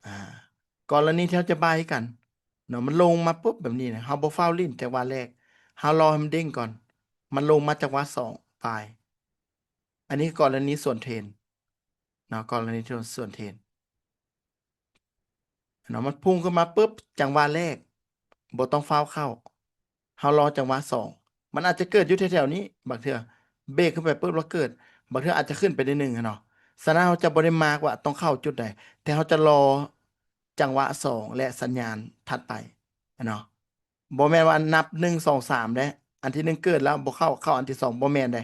อ่ากรณีที่เขาจะบายกันเนาะมันลงมาปุ๊บแบบนี้นะเขาบ่ฟาวลิ้นจังหวะแรกเขารอให้มันเด้งก่อนมันลงมาจังหวะสองปลายอันนี้กรณีส่วนเทรนเนาะกรณีส่วนเทรนเนาะมันพุ่งขึ้นมาปุ๊บจังหวะแรกบ่ต้องฟาวเข้าเขารอจังหวะสองมันอาจจะเกิดอยู่แถวๆนี้บางเทื่อเบรกขึ้นไปปุ๊บแล้วเกิดบางเทื่ออาจจะขึ้นไปได้หนึ่งอะเนาะฉะนั้นเราจะบ่ได้มาร์กว่าต้องเข้าจุดใดแต่เขาจะรอ จังหวะสองและสัญญาณถัดไปเนาะบ่แม่นว่านับ1 2 3เด้อันที่หนึ่งเกิดแล้วบ่เข้าอันที่สองบ่แม่นเด้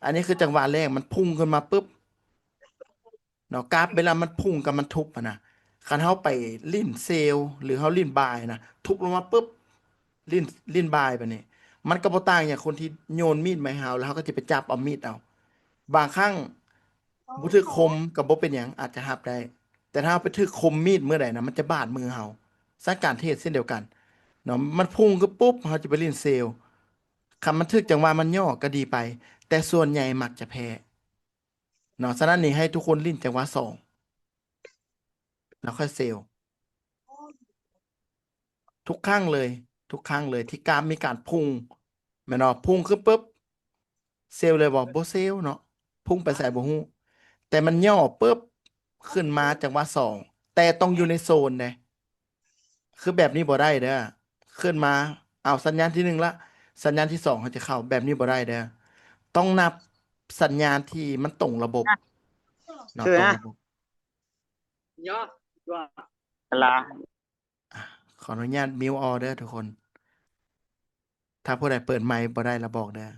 อันนี้คือจังหวะแรกมันพุ่งขึ้นมาปุ๊บเนาะกราฟเวลามันพุ่งกับมันทุบอะนะคันเฮาไปลิ้นเซลล์หรือเฮาลิ้นบายนะทุบลงมาปุ๊บลิ้นลิ้นบายแบบนี้มันก็บ่ต่างอย่างคนที่โยนมีดมาให้เฮาแล้วเฮาก็จะไปจับเอามีดเอาบางครั้งบ่ถึกคมก็บ่เป็นหยังอาจจะรับได้แต่ถ้าเฮาไปถึกคมมีดเมื่อใดนะมันจะบาดมือเฮาสังการเทศเช่นเดียวกันเนาะมันพุ่งก็ปุ๊บเฮาจะไปลิ้นเซลล์คันมันถึกจังหวะมันย่อก็ดีไปแต่ส่วนใหญ่มักจะแพ้เนาะฉะนั้นนี่ให้ทุกคนลิ้นจังหวะสองแล้วค่อยเซลล์ ทุกครั้งเลยทุกครั้งเลยที่กรามมีการพุ่งแม่นบ่พุ่งขึ้นปุ๊บเซลล์เลยบอกบ่เซลล์เนาะพุ่งไปใส่บ่ฮู้แต่มันย่อปุ๊บขึ้นมาจังหวะสองแต่ต้องอยู่ในโซนเด้คือแบบนี้บ่ได้เด้อขึ้นมาเอาสัญญาณที่หนึ่งละสัญญาณที่สองเขาจะเข้าแบบนี้บ่ได้เด้อต้องนับสัญญาณที่มันตรงระบบเนาะคือนะตรงระบบลาอ่ะขออนุญาตมิวออเดอร์ทุกคนถ้าผู้ใดเปิดไมค์บ่ได้ละบอกเด้อ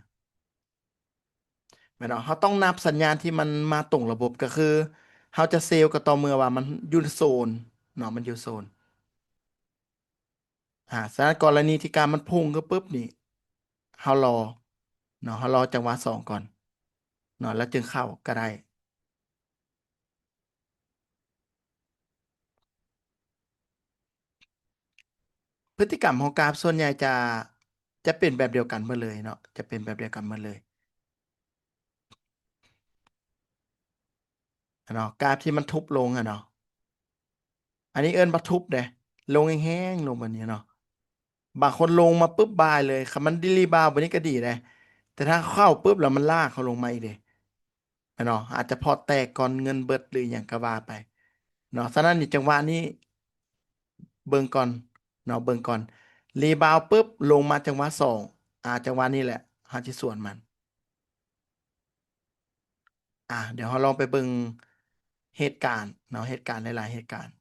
แม่นบ่เขาต้องนับสัญญาณที่มันมาตรงระบบก็คือเขาจะเซลล์ก็ต่อเมื่อว่ามันอยู่ในโซนเนาะมันอยู่โซนสถานกรณีที่การมันพุ่งก็ปุ๊บนี่เขารอเนาะเขารอจังหวะสองก่อนเนาะแล้วจึงเข้าก็ได้พฤติกรรมของกราฟส่วนใหญ่จะเป็นแบบเดียวกันหมดเลยเนาะจะเป็นแบบเดียวกันหมดเลยเนาะกราฟที่มันทุบลงอะเนาะอันนี้เอิ้นว่าทุบเด้ลงแห้งๆลงแบบนี้เนาะ บางคนลงมาปุ๊บบายเลยคันมันดิลีบาวแบบนี้ก็ดีเลยแต่ถ้าเข้าปุ๊บแล้วมันลากเขาลงมาอีกเดะเนาะอาจจะพอแตกก่อนเงินเบิดหรืออย่างก็ว่าไปเนาะฉะนั้นนี่จังหวะนี้เบิ่งก่อนเนาะเบิ่งก่อนรีบาวปุ๊บลงมาจังหวะสองจังหวะนี้แหละเฮาสิสวนมันเดี๋ยวเราลองไปเบิ่งเหตุการณ์เนาะเหตุการณ์หลายๆเหตุการณ์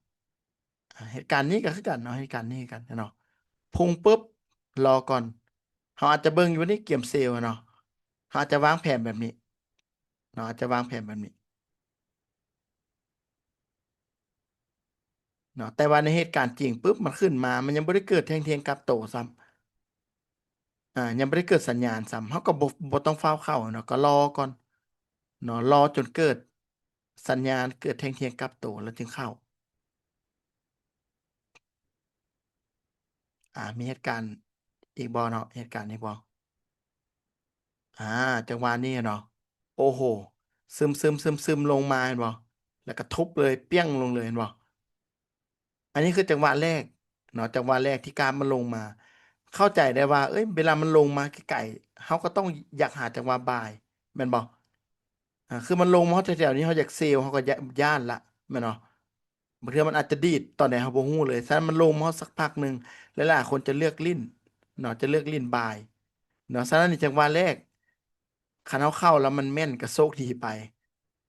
เหตุการณ์นี้ก็คือกันเนาะเหตุการณ์นี้คือกันเนาะพุ่งปุ๊บรอก่อนเขาอาจจะเบิ่งอยู่ในเกมเซลล์อะเนาะเขาอาจจะวางแผนแบบนี้เนาะอาจจะวางแผนแบบนี้เนาะแต่ว่าในเหตุการณ์จริงปุ๊บมันขึ้นมามันยังบ่ได้เกิดเทียงกับโตซ้ำยังบ่ได้เกิดสัญญาณซ้ำเขาก็บ่ต้องฟ้าวเข้าเนาะก็รอก่อนเนาะรอจนเกิดสัญญาณเกิดเทียงกับโตแล้วจึงเข้ามีเหตุการณ์อีกบ่เนาะเหตุการณ์อีกบ่อ่าจังหวะนี้เนาะโอ้โหซึมลงมาเห็นบ่แล้วก็ทุบเลยเปี้ยงลงเลยเห็นบ่ อันนี้คือจังหวะแรกเนาะจังหวะแรกที่กราฟมันลงมาเข้าใจได้ว่าเอ้ยเวลามันลงมาไกลๆเขาก็ต้องอยากหาจังหวะบายแม่นบ่คือมันลงมาเขาแถวๆนี้เขาอยากเซลล์เขาก็ย่านละแม่นบ่บางทีมันอาจจะดีดตอนไหนเขาบ่ฮู้เลยฉะนั้นมันลงมาสักพักหนึ่งหลายๆคนจะเลือกลิ้นเนาะจะเลือกลิ้นบายเนาะฉะนั้นในจังหวะแรกคันเขาเข้าแล้วมันแม่นก็โชคดีไป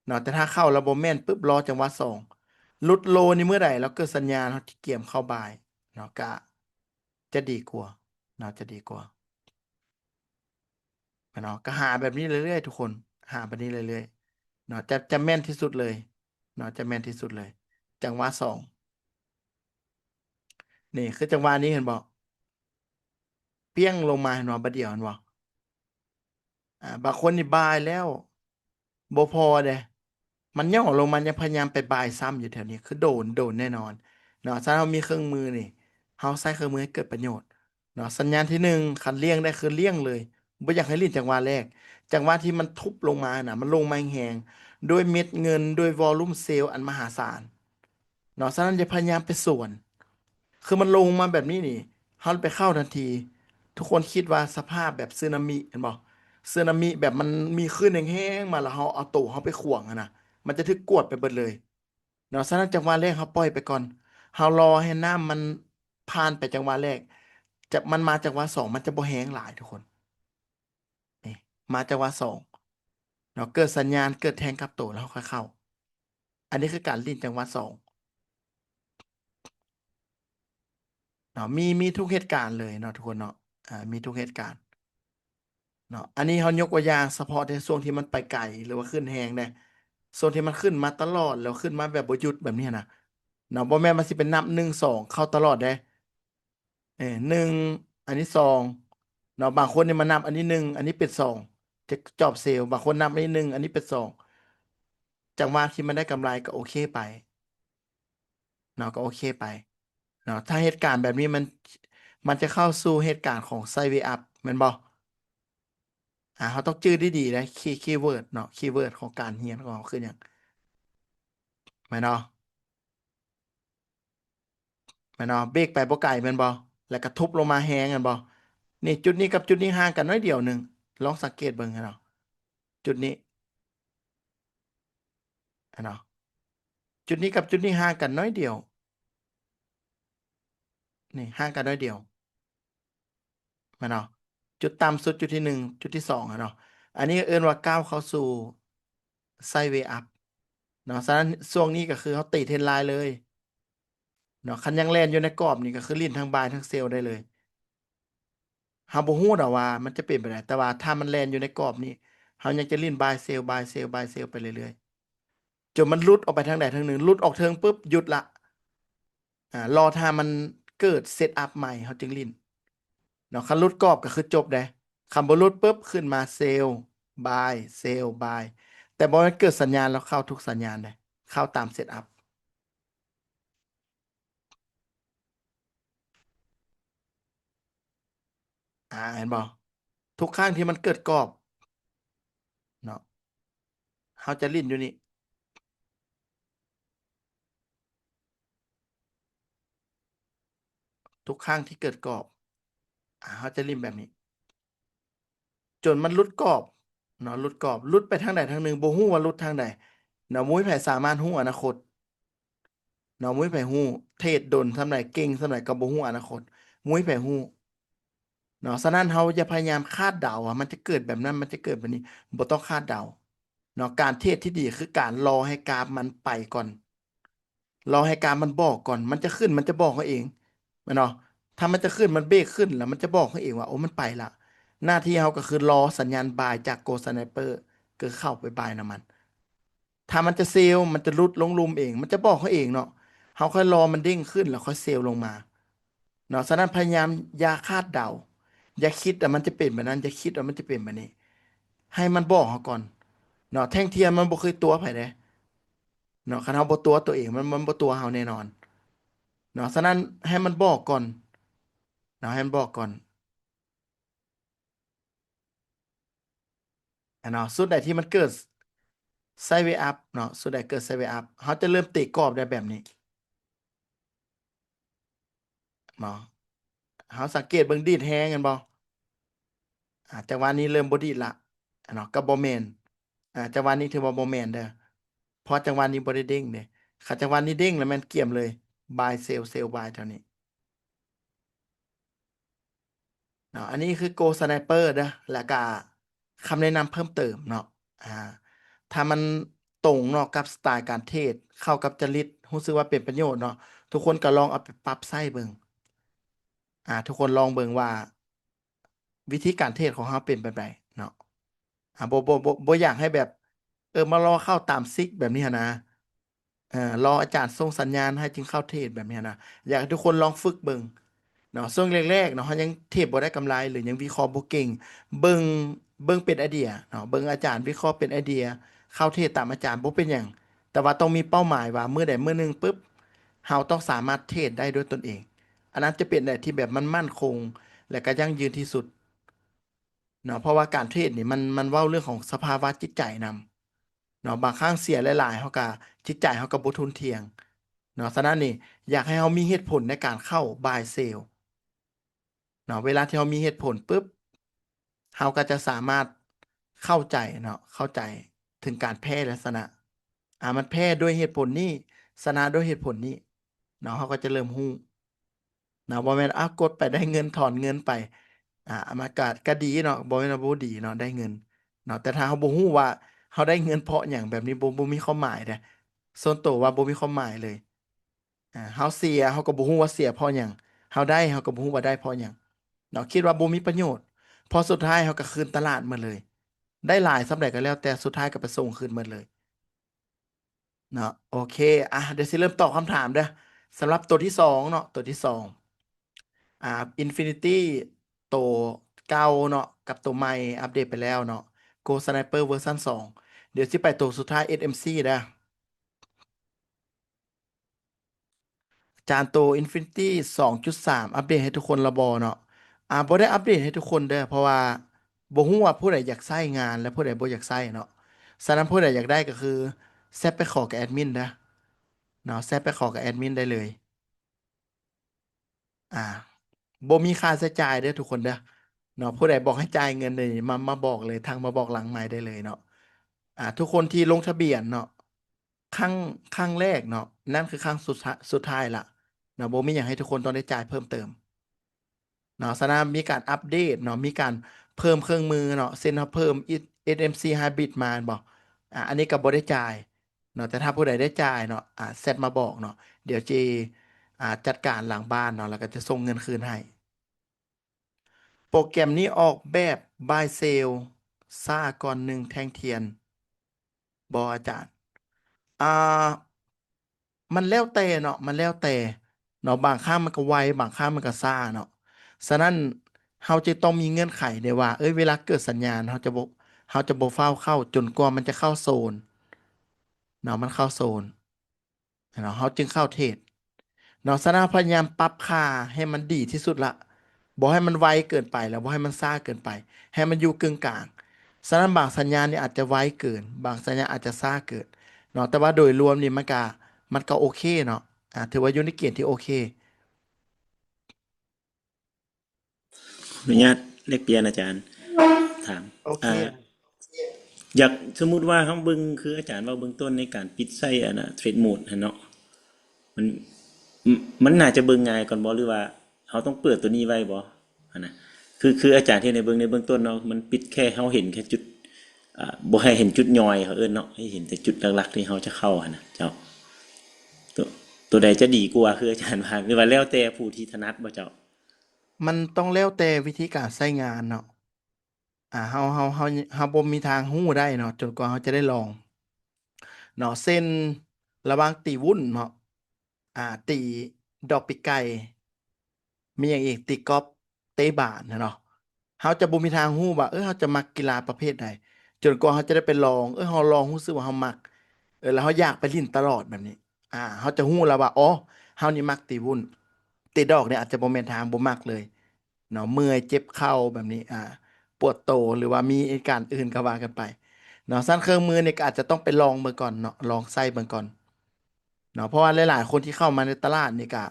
เนาะแต่ถ้าเข้าแล้วบ่แม่นปุ๊บรอจังหวะสองหลุดโลนี่เมื่อใดแล้วเกิดสัญญาณเขาที่เกมเข้าบาย เนาะก็จะดีกว่าเนาะจะดีกว่าเนาะก็หาแบบนี้เรื่อยๆทุกคนหาแบบนี้เรื่อยๆเนาะจะแม่นที่สุดเลยเนาะจะแม่นที่สุดเลยจังหวะสองนี่คือจังหวะนี้เห็นบอกเปี้ยงลงมาเห็นบ่บัดเดียวเห็นบ่บางคนนี่บายแล้วบ่พอเด้มันย่อลงมันยังพยายามไปบายซ้ำอยู่แถวนี้คือโดนแน่นอนเนาะถ้าเรามีเครื่องมือนี่เราใช้เครื่องมือให้เกิดประโยชน์เนาะสัญญาณที่หนึ่งคันเลี่ยงได้คือเลี่ยงเลยบ่อยากให้ลิ้นจังหวะแรกจังหวะที่มันทุบลงมาน่ะมันลงมาแรงๆด้วยเม็ดเงินด้วยวอลลุ่มเซลล์อันมหาศาลเนาะฉะนั้นจะพยายามไปส่วนคือมันลงมาแบบนี้นี่เราไปเข้าทันทีทุกคนคิดว่าสภาพแบบสึนามิเห็นบ่สึนามิแบบมันมีคลื่นแห้งๆมาแล้วเราเอาตู้เราไปขวางอะนะ มันจะถึกกวดไปเบิดเลยเนาะฉะนั้นจังหวะแรกเขาปล่อยไปก่อนเขารอให้น้ำมันผ่านไปจังหวะแรกจะมันมาจังหวะสองมันจะบ่แห้งหลายทุกคนนี่มาจังหวะสองเนาะเกิดสัญญาณเกิดแทงกลับตัวแล้วค่อยเข้าอันนี้คือการลิ้นจังหวะสอง เนาะมีทุกเหตุการณ์เลยเนาะทุกคนเนาะมีทุกเหตุการณ์เนาะอันนี้เขายกตัวอย่างเฉพาะในช่วงที่มันไปไกลหรือว่าขึ้นแฮงได้ช่วงที่มันขึ้นมาตลอดแล้วขึ้นมาแบบบ่หยุดแบบนี้นะเนาะบ่แม่นมันสิเป็นนับหนึ่งสองเข้าตลอดได้หนึ่งอันนี้สองเนาะบางคนเนี่ยมานับอันนี้หนึ่งอันนี้เป็นสองจะจอบเซลล์บางคนนับอันนี้หนึ่งอันนี้เป็นสองจังหวะที่มันได้กำไรก็โอเคไปเนาะก็โอเคไปเนาะถ้าเหตุการณ์แบบนี้มันจะเข้าสู่เหตุการณ์ของไซด์เวย์อัพแม่นบ่ เขาต้องจื้อดีๆนะคีย์เวิร์ดเนาะคีย์เวิร์ดของการเรียนของเขาคืออย่างแม่นเนาะแม่นเนาะเบรกไปบ่ไกลแม่นบ่แล้วก็ทุบลงมาแฮงกันบ่นี่จุดนี้กับจุดนี้ห่างกันน้อยเดียวหนึงลองสังเกตเบิ่งให้เนาะจุดนี้อะเนาะจุดนี้กับจุดนี้ห่างกันน้อยเดียวนี่ห่างกันน้อยเดียวแม่นเนาะจุดต่ำสุดจุดที่หนึ่งจุดที่สองอะเนาะอันนี้เอิ้นว่าก้าวเข้าสู่ไซด์เวย์อัพเนาะฉะนั้นช่วงนี้ก็คือเขาตีเทรนไลน์เลยเนาะคันยังแล่นอยู่ในกรอบนี่ก็คือลิ้นทั้งบายทั้งเซลล์ได้เลย เฮาบ่ฮู้ดอกว่ามันจะเป็นไปได้แต่ว่าถ้ามันแล่นอยู่ในกรอบนี้เฮายังจะลิ้น buy sell buy sell buy sell ไปเรื่อยๆจนมันหลุดออกไปทางใดทางหนึ่งหลุดออกเทิงปุ๊บหยุดละรอถ้ามันเกิดเซตอัปใหม่เฮาจึงลิ้นเนาะคันหลุดกรอบก็คือจบเด้คันบ่หลุดปุ๊บขึ้นมา sell buy sell buy แต่บ่มันเกิดสัญญาณแล้วเข้าทุกสัญญาณเด้เข้าตามเซตอัปเห็นบ่ทุกครั้งที่มันเกิดกรอบเนาะเฮาจะลิ้นอยู่นี่ทุกครั้งที่เกิดกรอบเฮาจะลิ้นแบบนี้ จนมันหลุดกรอบเนาะหลุดกรอบหลุดไปทางใดทางหนึ่งบ่ฮู้ว่าหลุดทางใดเนาะมุ้ยไผสามารถฮู้อนาคตเนาะมุ้ยไผฮู้เทรดดนส่ำใดเก่งส่ำใดก็บ่ฮู้อนาคตมุ้ยไผฮู้เนาะฉะนั้นเราอย่าพยายามคาดเดาว่ามันจะเกิดแบบนั้นมันจะเกิดแบบนี้บ่ต้องคาดเดาเนาะการเทรดที่ดีคือการรอให้กราฟมันไปก่อนรอให้กราฟมันบอกก่อนมันจะขึ้นมันจะบอกเขาเองแม่นเนาะถ้ามันจะขึ้นมันเบรกขึ้นแล้วมันจะบอกเขาเองว่าโอ้มันไปละหน้าที่เราก็คือรอสัญญาณบายจากโกลด์สไนเปอร์ก็เข้าไปบายน้ำมัน ถ้ามันจะเซลล์มันจะลุดลงลุมเองมันจะบอกเขาเองเนาะเขาค่อยรอมันเด้งขึ้นแล้วค่อยเซลล์ลงมาเนาะฉะนั้นพยายามอย่าคาดเดาอย่าคิดว่ามันจะเป็นแบบนั้นอย่าคิดว่ามันจะเป็นแบบนี้ให้มันบอกเขาก่อนเนาะแท่งเทียมมันบ่เคยตัวไผเด้เนาะคันเฮาบ่ตัวตัวเองมันบ่ตัวเฮาแน่นอนเนาะฉะนั้นให้มันบอกก่อนเนาะให้มันบอกก่อนเนาะสุดใดที่มันเกิดไซด์เวย์อัพเนาะสุดใดเกิดไซด์เวย์อัพเขาจะเริ่มเตะกรอบได้แบบนี้เนาะเขาสังเกตเบิ่งดีดแฮงกันบ่ จังหวะนี้เริ่มบ่ดีดละเนาะก็บ่แม่นจังหวะนี้ถือว่าบ่แม่นเด้อเพราะจังหวะนี้บ่ได้เด้งเด้คันจังหวะนี้เด้งแล้วแม่นเกี่ยมเลย buy sell sell buy เท่านี้เนาะอันนี้คือ Go Sniper เด้อแล้วก็คำแนะนำเพิ่มเติมเนาะอ่าถ้ามันตรงเนาะกับสไตล์การเทรดเข้ากับจริตรู้สึกว่าเป็นประโยชน์เนาะทุกคนก็ลองเอาไปปรับใช้เบิ่งทุกคนลองเบิ่งว่าวิธีการเทรดของเราเป็นแบบใดเนาะ บ่อยากให้แบบมารอเข้าตามซิกแบบนี้หั้นนะรออาจารย์ส่งสัญญาณให้จึงเข้าเทรดแบบนี้หั้นนะอยากให้ทุกคนลองฝึกเบิ่งเนาะช่วงแรกๆเนาะเรายังเทรดบ่ได้กำไรหรือยังวิเคราะห์บ่เก่งเบิ่งเบิ่งเป็นไอเดียเนาะเบิ่งอาจารย์วิเคราะห์เป็นไอเดียเข้าเทรดตามอาจารย์บ่เป็นหยังแต่ว่าต้องมีเป้าหมายว่ามื้อใดมื้อหนึ่งปุ๊บเราต้องสามารถเทรดได้ด้วยตนเองอันนั้นจะเป็นอะไรที่แบบมันมั่นคงและก็ยั่งยืนที่สุด เนาะเพราะว่าการเทรดนี่มันเว้าเรื่องของสภาวะจิตใจนำเนาะบางครั้งเสียหลายๆเขาก็จิตใจเขาก็บ่ทุนเทียงเนาะฉะนั้นนี่อยากให้เรามีเหตุผลในการเข้า buy sell เนาะเวลาที่เรามีเหตุผลปุ๊บเราก็จะสามารถเข้าใจเนาะเข้าใจถึงการแพ้และชนะมันแพ้ด้วยเหตุผลนี้ชนะด้วยเหตุผลนี้เนาะเขาก็จะเริ่มรู้ นะบ่แม่นกดไปได้เงินถอนเงินไปมันก็ดีเนาะบ่แม่นว่าบ่ดีเนาะได้เงินเนาะแต่ถ้าเราบ่ฮู้ว่าเราได้เงินเพราะหยังแบบนี้บ่มีความหมายเด้ส่วนตัวว่าบ่มีความหมายเลยเราเสียเราก็บ่ฮู้ว่าเสียเพราะหยัง เฮาได้เฮาก็บ่ฮู้ว่าได้เพราะหยังเนาะคิดว่าบ่มีประโยชน์พอสุดท้ายเฮาก็คืนตลาดหมดเลย ได้หลายส่ำใดก็แล้วแต่สุดท้ายก็ไปส่งคืนหมดเลยเนาะโอเคเดี๋ยวสิเริ่มตอบคำถามเด้อสำหรับตัวที่2เนาะตัวที่2อ่า Infinity ตัวเก่าเนาะกับตัวใหม่อัปเดตไปแล้วเนาะ Go Sniper เวอร์ชัน2เดี๋ยวสิไปตัวสุดท้าย SMC เด้อ จานโต Infinity 2.3อัปเดตให้ทุกคนและบ่เนาะบ่ได้อัปเดตให้ทุกคนเด้อเพราะว่าบ่ฮู้ว่าผู้ใดอยากใช้งานและผู้ใดบ่อยากใช้เนาะฉะนั้นผู้ใดอยากได้ก็คือแซดไปขอกับแอดมินเด้อเนาะแซดไปขอกับแอดมินได้เลยอ่าบ่มีค่าใช้จ่ายเด้อทุกคนเด้อเนาะผู้ใดบอกให้จ่ายเงินนี่มาบอกเลยทางมาบอกหลังไมค์ได้เลยเนาะทุกคนที่ลงทะเบียนเนาะครั้งครั้งแรกเนาะนั่นคือครั้งสุดท้ายละเนาะบ่มีหยังให้ทุกคนต้องได้จ่ายเพิ่มเติม เนาะสนามมีการอัปเดตเนาะมีการเพิ่มเครื่องมือเนาะเซ็นเขาเพิ่ม SMC Hybrid มาบอกอันนี้ก็บ่ได้จ่ายเนาะแต่ถ้าผู้ใดได้จ่ายเนาะเซตมาบอกเนาะเดี๋ยวจีจัดการหลังบ้านเนาะแล้วก็จะส่งเงินคืนให้โปรแกรมนี้ออกแบบ by Sale ซ่าก่อนหนึ่งแท่งเทียนบออาจารย์อ่า มันแล้วแต่เนาะมันแล้วแต่เนาะบางครั้งมันก็ไวบางครั้งมันก็ช้าเนาะฉะนั้นเราจะต้องมีเงื่อนไขได้ว่าเอ้ยเวลาเกิดสัญญาณเราจะบ่ฟ้าวเข้าจนกว่ามันจะเข้าโซนเนาะมันเข้าโซนเนาะเราจึงเข้าเทรดเนาะฉะนั้นพยายามปรับค่าให้มันดีที่สุดละบ่ให้มันไวเกินไปแล้วบ่ให้มันช้าเกินไปให้มันอยู่กึ่งกลางฉะนั้นบางสัญญาณนี่อาจจะไวเกินบางสัญญาณอาจจะช้าเกินเนาะแต่ว่าโดยรวมนี่มันก็โอเคเนาะถือว่าอยู่ในเกณฑ์ที่โอเค ขออนุญาตแลกเปลี่ยนอาจารย์ถามโอเคอ่าอยากสมมุติว่าเฮาเบิ่งคืออาจารย์เว้าเบื้องต้นในการปิดไส้เทรดโหมดหั่นเนาะมันมันน่าจะเบิ่งง่ายก่อนบ่หรือว่าเฮาต้องเปิดตัวนี้ไว้บ่หั่นน่ะคืออาจารย์ที่ในเบื้องต้นเนาะมันปิดแค่เฮาเห็นแค่จุดบ่ให้เห็นจุดย่อยเขาเอิ้นเนาะให้เห็นแต่จุดหลักๆที่เฮาจะเข้าหั่นน่ะเจ้าตัวตัวใดจะดีกว่าคืออาจารย์ว่าหรือว่าแล้วแต่ผู้ที่ถนัดบ่เจ้ามันต้องแล้วแต่วิธีการใช้งานเนาะเฮาบ่มีทางฮู้ได้เนาะจนกว่าเฮาจะได้ลองเนาะเส้นระหว่างตีวุ้นเนาะตีดอกปีกไก่มีอย่างอีกตีกอล์ฟเตะบาสเนาะเฮาจะบ่มีทางฮู้ว่าเฮาจะมักกีฬาประเภทใดจนกว่าเฮาจะได้ไปลองเฮาลองรู้สึกว่าเฮามักแล้วเฮาอยากไปเล่นตลอดแบบนี้เฮาจะฮู้แล้วว่าอ๋อเฮานี่มักตีวุ้นตีดอกเนี่ยอาจจะบ่แม่นทางบ่มักเลย เนาะเมื่อยเจ็บเข่าแบบนี้ปวดโตหรือว่ามีอาการอื่นก็ว่ากันไปเนาะสั้นเครื่องมือเนี่ยก็อาจจะต้องไปลองเบิ่งก่อนเนาะลองใส่เบิ่งก่อนเนาะเพราะว่าหลายๆคนที่เข้ามาในตลาดนี่ก็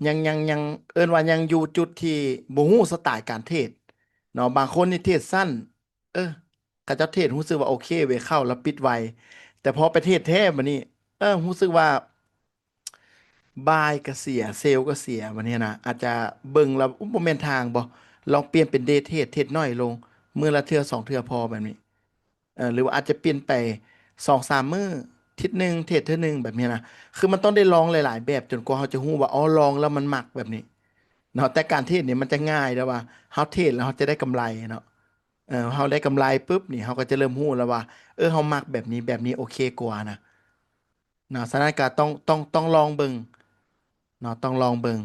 ยังเอิ้นว่ายังอยู่จุดที่บ่ฮู้สไตล์การเทรดเนาะบางคนนี่เทรดสั้นเออเขาเจ้าเทรดรู้สึกว่าโอเคเว้ยเข้าแล้วปิดไวแต่พอไปเทรดแท้บัดนี้รู้สึกว่า บายก็เสียเซลล์ก็เสียวันนี้นะอาจจะเบิ่งแล้วบ่แม่นทางบ่ลองเปลี่ยนเป็นเดย์เทรดน้อยลงมื้อละเทื่อ2เทื่อพอแบบนี้หรือว่าอาจจะเปลี่ยนไป2-3มื้อทิศหนึ่งเทรดเทื่อหนึ่งแบบนี้นะคือมันต้องได้ลองหลายๆแบบจนกว่าเราจะฮู้ว่าอ๋อลองแล้วมันมักแบบนี้เนาะแต่การเทรดเนี่ยมันจะง่ายแล้วว่าเราเทรดแล้วเราจะได้กำไรเนาะเราได้กำไรปุ๊บนี่เราก็จะเริ่มฮู้แล้วว่าเรามักแบบนี้โอเคกว่านะเนาะฉะนั้นก็ต้องลองเบิ่ง เนาะต้องลองเบิ่ง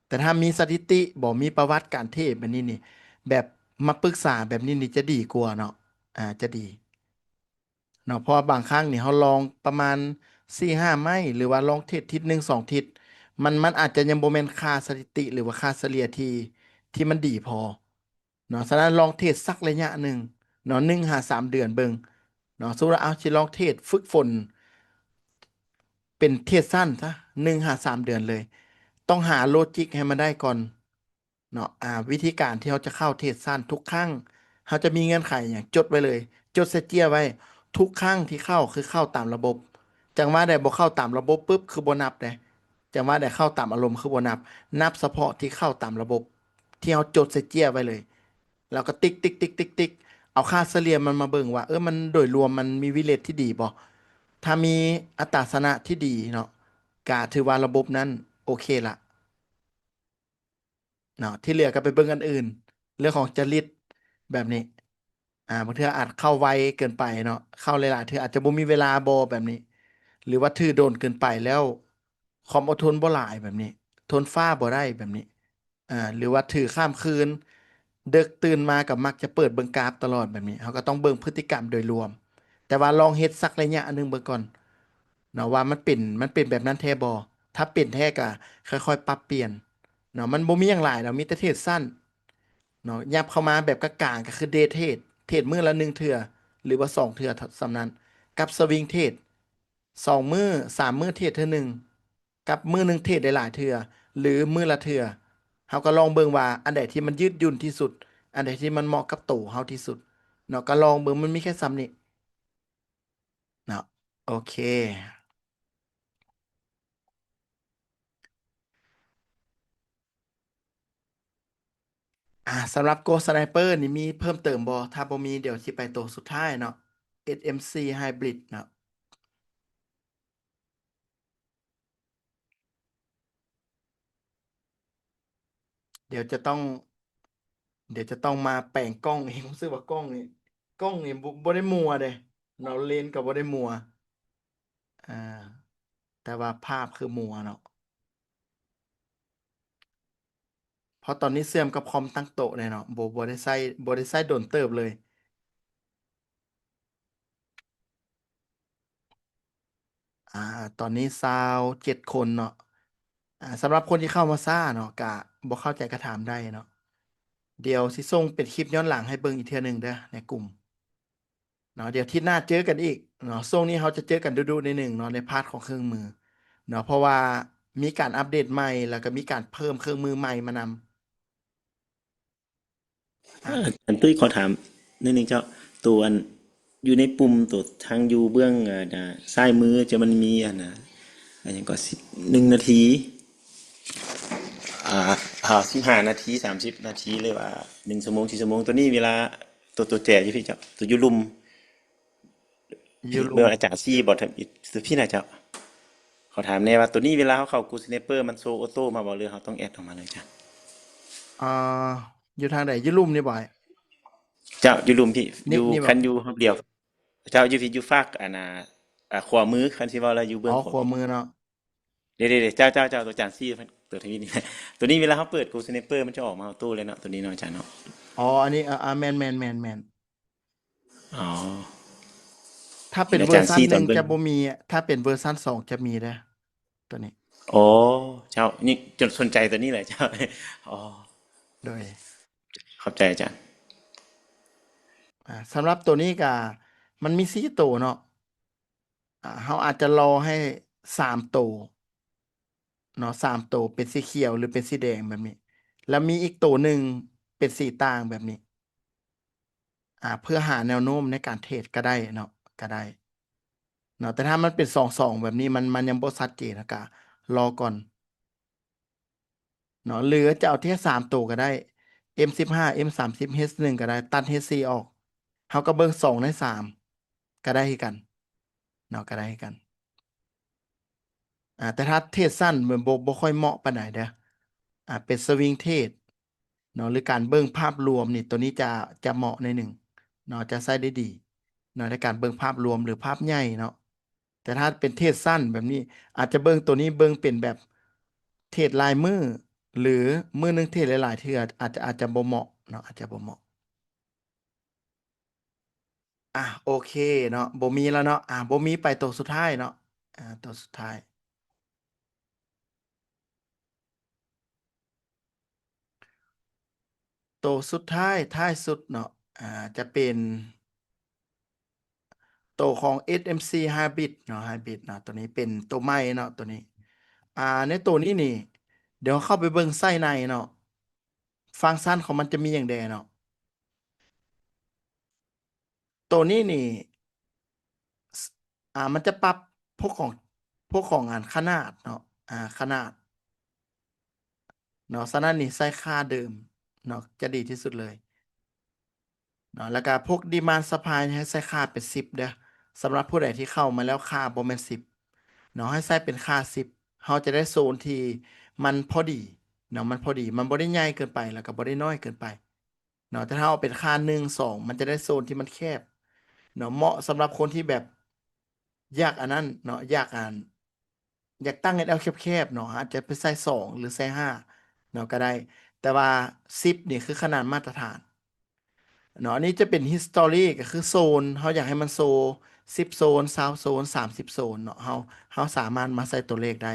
แต่ถ้ามีสถิติบ่มีประวัติการเทศแบบนี้นี่แบบมาปรึกษาแบบนี้นี่จะดีกว่าเนาะจะดีเนาะเพราะว่าบางครั้งนี่เราลองประมาณ4-5ไม้หรือว่าลองเทศทิศ1 2ทิศมันอาจจะยังบ่แม่นค่าสถิติหรือว่าค่าเฉลี่ยที่มันดีพอเนาะฉะนั้นลองเทศสักระยะหนึ่งเนาะ1-3 เดือนเบิ่งเนาะสมมุติว่าเอาสิลองเทศฝึกฝน เป็นเทศสั้นซะ1-3 เดือนเลยต้องหาโลจิกให้มันได้ก่อนเนาะวิธีการที่เราจะเข้าเทศสั้นทุกครั้งเขาจะมีเงื่อนไขอย่างจดไว้เลยจดเซเจียไว้ทุกครั้งที่เข้าคือเข้าตามระบบจังว่าได้บ่เข้าตามระบบปุ๊บคือบ่นับเลยจังว่าได้เข้าตามอารมณ์คือบ่นับเฉพาะที่เข้าตามระบบที่เราจดเซเจียไว้เลยแล้วก็ติ๊กติ๊กติ๊กติ๊กติ๊กเอาค่าเฉลี่ยมันมาเบิ่งว่ามันโดยรวมมันมีวิเลทที่ดีบ่ ถ้ามีอัตราสนะที่ดีเนาะก็ถือว่าระบบนั้นโอเคละ เนาะที่เหลือก็ไปเบิ่งอันอื่นเรื่องของจริตแบบนี้บางเทื่ออาจเข้าไวเกินไปเนาะเข้าหลายๆเทื่ออาจจะบ่มีเวลาบ่แบบนี้หรือว่าถือโดนเกินไปแล้วความอดทนบ่หลายแบบนี้ทนฟ้าบ่ได้แบบนี้หรือว่าถือข้ามคืนดึกตื่นมากับมักจะเปิดเบิ่งกราฟตลอดแบบนี้เขาก็ต้องเบิ่งพฤติกรรมโดยรวมแต่ว่าลองเฮ็ดสักระยะหนึงเบิ่งก่อนเนาะว่ามันเป็นแบบนั้นแท้บ่ถ้าเป็นแท้ก็ค่อยๆปรับเปลี่ยน เนาะมันบ่มีหยังหลายเนาะมีแต่เทศสั้นเนาะยับเข้ามาแบบกลางๆก็คือเดทเทศมื้อละหนึ่งเทื่อหรือว่าสองเทื่อสำนั้นกับสวิงเทศสองมื้อสามมื้อเทศเทื่อหนึ่งกับมื้อหนึ่งเทศได้หลายเทื่อหรือมื้อละเทื่อเฮาก็ลองเบิ่งว่าอันใดที่มันยืดหยุ่นที่สุดอันใดที่มันเหมาะกับตัวเฮาที่สุดเนาะก็ลองเบิ่งมันมีแค่ส่ำนี้เนาะโอเคสำหรับ Ghost Sniper นี่มีเพิ่มเติมบ่ถ้าบ่มีเดี๋ยวสิไปตัวสุดท้ายเนาะ SMC Hybrid เนาะ เดี๋ยวจะต้องเดี๋ยวจะต้องมาแปลงกล้องเองผมรู้สึกว่ากล้องนี่บ่ได้มัวเด้เราเลนกับบ่ได้มัวอ่าแต่ว่าภาพคือมัวเนาะเพราะตอนนี้เสื่อมกับคอมตั้งโต๊ะเลยเนาะบ่ได้ใช้โดนเติบเลยอ่าตอนนี้27 คนเนาะสำหรับคนที่เข้ามาซ่าเนาะกะบ่เข้าใจก็ถามได้เนาะเดี๋ยวสิส่งเป็นคลิปย้อนหลังให้เบิ่งอีกเทื่อหนึงเด้อในกลุ่ม เนาะเดี๋ยวอาที่หน้าเจอกันอีกเนาะช่วงนี้เขาจะเจอกันดูๆในหนึ่งเนาะในพาร์ทของเครื่องมือเนาะเพราะว่ามีการอัปเดตใหม่แล้วก็มีการเพิ่มเครื่องมือใหม่มานำอันตุ้ยขอถามนิดนึงเจ้าตัวอันอยู่ในปุ่มตัวทางอยู่เบื้องซ้ายมือจะมันมีอันนะอันยังก็1 นาทีอ่า15 นาที30 นาทีเลยว่า1 ชั่วโมง4 ชั่วโมงตัวนี้เวลาตัวแจกอยู่พี่เจ้าตัวอยู่ลุมยูรูพี่เบลอาจารย์ซี่บอกทำอีกตัวพี่น่ะเจ้าขอถามแน่ว่าตัวนี้เวลาเขาเข้ากูสเนเปอร์มันโซออโต้มาบอกเลยเขาต้องแอดออกมาเลยจ้ะอ่าอยู่ทางไหนยูรูมนี่บ่อยเจ้าอยู่ลุมพี่อยู่นี่นี่บ่คันอยู่เดียวเจ้าอยู่พี่อยู่ฝากอันน่ะขวามือคันที่ว่าเราอยู่เบื้องขวาพี่ ขวามือเนาะเดี๋ยวเจ้าตัวจานซี่ตัวทีนี้นี่ตัวนี้เวลาเขาเปิดกูสเนเปอร์มันจะออกมาเอาตู้เลยเนาะตัวนี้เนาะอาจารย์เนาะอ๋ออันนี้แมนอ๋อถ้าเป็นเห็นอาจารย์เวอร์ชันหนึ่งซี่ตอนเบิ้งจะบ่มีถ้าเป็นเวอร์ชัน2จะมีเด้อตัวนี้อ๋อเจ้านี่จนสนใจตัวนี้เลยเจ้าอ๋อโดยเข้าใจอาจารย์สำหรับตัวนี้ก็มันมี4 ตัวเนาะเขาอาจจะรอให้3 ตัว เนาะ3 ตัวเป็นสีเขียวหรือเป็นสีแดงแบบนี้แล้วมีอีกตัวหนึ่งเป็นสีต่างแบบนี้เพื่อหาแนวโน้มในการเทรดก็ได้เนาะก็ได้เนาะแต่ถ้ามันเป็น2-2แบบนี้มันยังบ่ชัดเจนนะกะรอก่อนเนาะหรือจะเอาที่3 ตัวก็ได้ M15 M30 H1 ก็ได้ตัด H4 ออกเขาก็เบิ่ง2 ใน 3ก็ได้คือกันเนาะก็ได้คือกันแต่ถ้าเทศสั้นเหมือนบ่ค่อยเหมาะปานใดเด้อเป็นสวิงเทศ เนาะหรือการเบิ่งภาพรวมนี่ตัวนี้จะเหมาะในหนึ่งเนาะจะใช้ได้ดีเนาะในการเบิ่งภาพรวมหรือภาพใหญ่เนาะแต่ถ้าเป็นเทศสั้นแบบนี้อาจจะเบิ่งตัวนี้เบิ่งเป็นแบบเทศลายมือหรือมือหนึงเทศหลายๆเทื่ออาจจะบ่เหมาะเนาะอาจจะบ่เหมาะโอเคเนาะบ่มีแล้วเนาะบ่มีไปตัวสุดท้ายเนาะตัวสุดท้ายตัวสุดท้ายท้ายสุดเนาะอ่าจะเป็นตัวของ SMC Hybrid เนาะ Hybrid เนาะตัวนี้เป็นตัวใหม่เนาะตัวนี้ ในตัวนี้นี่เดี๋ยวเข้าไปเบิ่งไส้ในเนาะฟังก์ชันของมันจะมีอย่างใดเนาะตัวนี้นี่สมันจะปรับพวกของขนาดเนาะขนาดเนาะฉะนั้นนี่ใส่ค่าเดิมเนาะจะดีที่สุดเลยเนาะแล้วก็พวก Demand Supply ให้ใส่ค่าเป็น10เด้อสำหรับผู้ใดที่เข้ามาแล้วค่าบ่แม่น10เนาะให้ใส่เป็นค่า10เราจะได้โซนที่มันพอดี เนาะมันพอดีมันบ่ได้ใหญ่เกินไปแล้วก็บ่ได้น้อยเกินไปเนาะแต่ถ้าเอาเป็นค่า1 2มันจะได้โซนที่มันแคบเนาะเหมาะสำหรับคนที่แบบอยากอันนั้นเนาะอยากตั้ง SL แคบๆเนาะอาจจะไปใส่2หรือใส่5เนาะก็ได้แต่ว่า10นี่คือขนาดมาตรฐานเนาะอันนี้จะเป็น history ก็คือโซนเขาอยากให้มันโซ10 โซน20 โซน30 โซนเนาะเขาสามารถมาใส่ตัวเลขได้